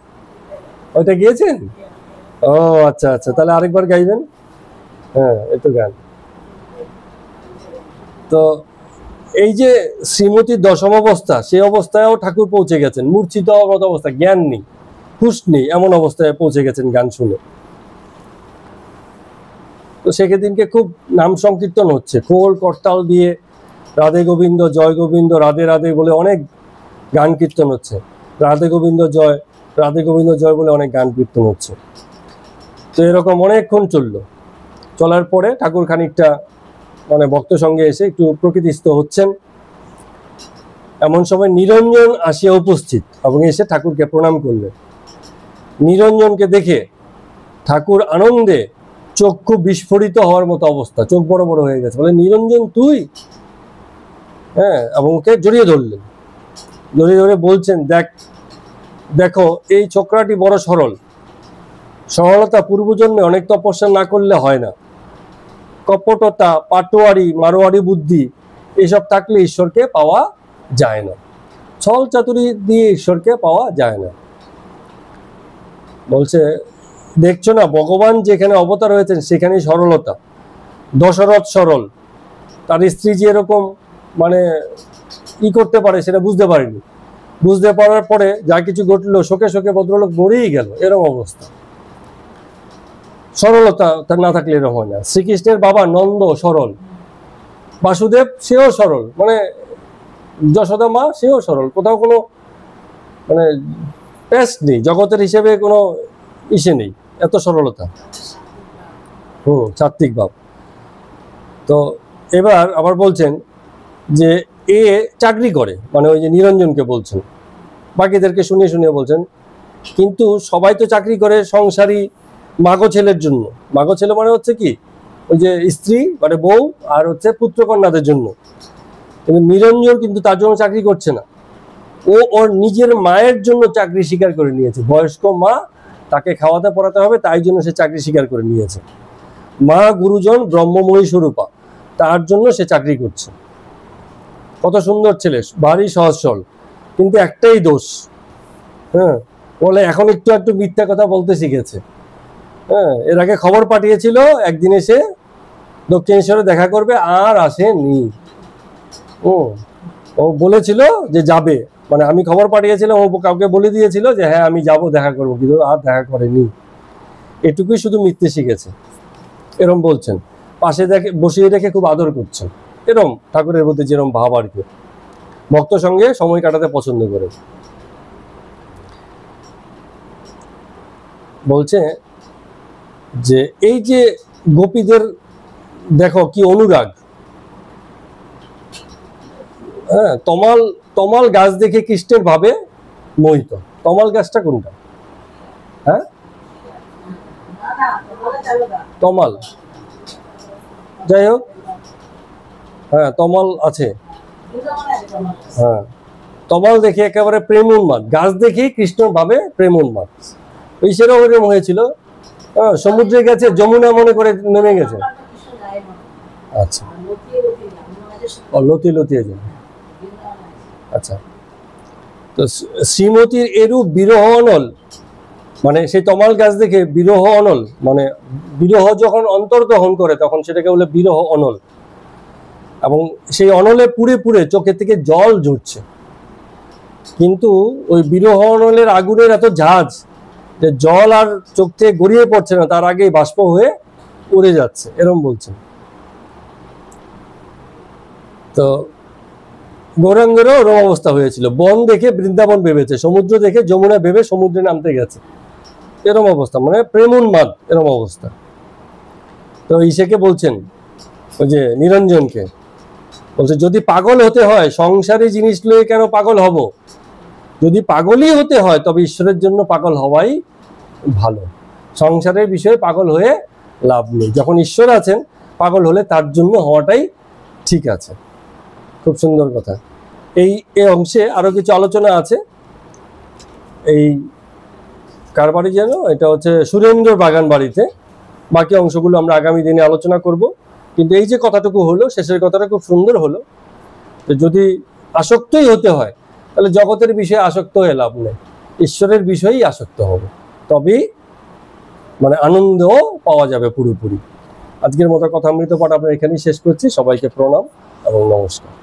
ওইটা গিয়েছেন? ও আচ্ছা আচ্ছা, তাহলে আরেকবার গাইবেন। হ্যাঁ, এতো গান। তো এই যে শ্রীমতীর দশম অবস্থা, সেই অবস্থায়ও ঠাকুর পৌঁছে গেছেন, মূর্ছিত অবস্থা, জ্ঞান নেই, হুঁশ নেই, এমন অবস্থায় পৌঁছে গেছেন গান শুনে। তো সেদিনকে খুব নাম সংকীর্তন হচ্ছে, খোল করতাল দিয়ে রাধে গোবিন্দ জয় গোবিন্দ রাধে রাধে বলে অনেক গান কীর্তন হচ্ছে, রাধে গোবিন্দ জয় বলে অনেক গান কীর্তন হচ্ছে। তো এরকম অনেকক্ষণ চললো। চলার পরে ঠাকুর খানিকটা মানে ভক্ত সঙ্গে এসে একটু প্রকৃতিস্থ হচ্ছেন। এমন সময় নিরঞ্জন আসিয়া উপস্থিত এবং এসে ঠাকুরকে প্রণাম করলেন। নিরঞ্জনকে দেখে ঠাকুর আনন্দে চক্ষু বিস্ফোরিত হওয়ার মতো অবস্থা, চোখ বড় বড় হয়ে গেছে, বলে নিরঞ্জন তুই? হ্যাঁ, এবং ওকে জড়িয়ে ধরলেন, জড়িয়ে ধরে বলছেন, দেখো এই ছোকরাটি বড় সরল, সরলতা পূর্বজন্মে অনেক তপস্যা না করলে হয় না, কপটতা, পাটোয়ারি, মারোয়ারি বুদ্ধি এসব থাকলে ঈশ্বরকে পাওয়া যায় না, ছল চাতুরি দিয়ে ঈশ্বরকে পাওয়া যায় না। বলছে দেখছো না, ভগবান যেখানে অবতার হয়েছেন সেখানেই সরলতা। দশরথ সরল, তার স্ত্রী যে এরকম মানে করতে পারে সেটা বুঝতে পারেনি, বুঝতে পারার পরে যা কিছু ঘটলো, শোকে শোকে ভদ্রলোক মরেই গেল, এরকম অবস্থা। সরলতা তার না থাকলে এরকম হয় না। শ্রীকৃষ্ণের বাবা নন্দ সরল, বাসুদেব সেও সরল, মানে যশোদা মা সেও সরল, কোথাও কোনো মানে টেস্ট নেই, জগতের হিসেবে কোনো ইসে নেই, এত সরলতা। সাত্বিক ভাব। তো এবার আবার বলছেন যে এ চাকরি করে, মানে ওই যে নিরঞ্জনকে বলছেন, বাকিদেরকে শুনিয়ে শুনিয়ে বলছেন, কিন্তু সবাই তো চাকরি করে সংসারী মাগো ছেলের জন্য। মাগো ছেলে মানে হচ্ছে কি, ওই যে স্ত্রী মানে বউ আর হচ্ছে পুত্রকন্যাদের জন্য, কিন্তু নিরঞ্জন কিন্তু তার জন্য চাকরি করছে না, ও ওর নিজের মায়ের জন্য চাকরি স্বীকার করে নিয়েছে। বয়স্ক মা, তাকে খাওয়াতে পড়াতে হবে, তাই জন্য সে চাকরি স্বীকার করে নিয়েছে। মা গুরুজন ব্রহ্মময়ী স্বরূপা, তার জন্য সে চাকরি করছে। কত সুন্দর ছেলে, ভারী সহজ সরল, কিন্তু একটাই দোষ, হ্যাঁ, বলে এখন একটু একটু মিথ্যা কথা বলতে শিখেছে। হ্যাঁ, এর আগে খবর পাঠিয়েছিল একদিন এসে দক্ষিণেশ্বরে দেখা করবে, আর আসেনি। ও বলেছিল যে যাবে, মানে আমি খবর পাঠিয়েছিলাম, ও কাউকে বলে দিয়েছিল যে হ্যাঁ আমি যাব দেখা করবো, কিন্তু আর দেখা করেনি। এটুকুই শুধু মিথ্যে শিখেছে, এরম বলছেন। পাশে দেখে বসিয়ে রেখে খুব আদর করছেন, এরম ঠাকুরের মধ্যে যেরম ভাব আর কি, ভক্ত সঙ্গে সময় কাটাতে পছন্দ করে। বলছে যে এই যে গোপীদের দেখো কি অনুরাগ, হ্যাঁ, তমাল গাছ দেখে কৃষ্ণের ভাবে মোহিত। তমাল গাছটা কোনটা? হ্যাঁ, তমাল, যাই হোক, হ্যাঁ তমাল আছে, হ্যাঁ, তমাল দেখে একেবারে প্রেম উন্মাদ, গাছ দেখেই কৃষ্ণের ভাবে প্রেম উন্মাদ। ওই সেরকম হয়েছিল, সমুদ্রে গেছে, যমুনা মনে করে নেমে গেছে। আচ্ছা, লতিয়ে লতিয়ে যাবে। আচ্ছা, তো শ্রীমতীর এরূপ বিরহ অনল, মানে সেই তমাল গাছ দেখে বিরহ অনল, মানে বিরহ যখন অন্তর্দহন করে তখন সেটাকে বলে বিরহ অনল, এবং সেই অনলে পুড়ে পুড়ে চোখের থেকে জল ঝরছে। কিন্তু ওই বিরহ অনলের আগুনের এত ঝাঁজ যে জল আর চোখ থেকে গড়িয়ে পড়ছে না, তার আগেই বাষ্প হয়ে উড়ে যাচ্ছে, এরম বলছেন। তো গৌরাঙ্গেরও ওরম অবস্থা হয়েছিল, বন দেখে বৃন্দাবন ভেবেছে, সমুদ্র দেখে যমুনা ভেবে সমুদ্রে নামতে গেছে, এরম অবস্থা, মানে প্রেমোন্মাদ এরম অবস্থা। তো ইসেকে বলছেন, ওই যে নিরঞ্জনকে বলছে, যদি পাগল হতে হয় সংসারী জিনিস লয়ে কেন পাগল হব, যদি পাগলই হতে হয় তবে ঈশ্বরের জন্য পাগল হওয়াই ভালো, সংসারের বিষয়ে পাগল হয়ে লাভ নেই, যখন ঈশ্বর আছেন পাগল হলে তার জন্য হওয়াটাই ঠিক আছে। খুব সুন্দর কথা। এই অংশে আরো কিছু আলোচনা আছে। এই কার বাড়ি যেন, এটা হচ্ছে সুরেন্দ্র বাগান বাড়িতে, বাকি অংশগুলো আমরা আগামী দিনে আলোচনা করব। কিন্তু এই যে কথাটুকু হলো, শেষের কথাটা খুব সুন্দর হলো। যদি আসক্তই হতে হয়, তাহলে জগতের বিষয়ে আসক্ত হয়ে লাভ নেই, ঈশ্বরের বিষয়েই আসক্ত হবে, তবেই মানে আনন্দ পাওয়া যাবে পুরোপুরি। আজকের মতো কথামৃত পাঠ আমরা এখানেই শেষ করছি। সবাইকে প্রণাম এবং নমস্কার।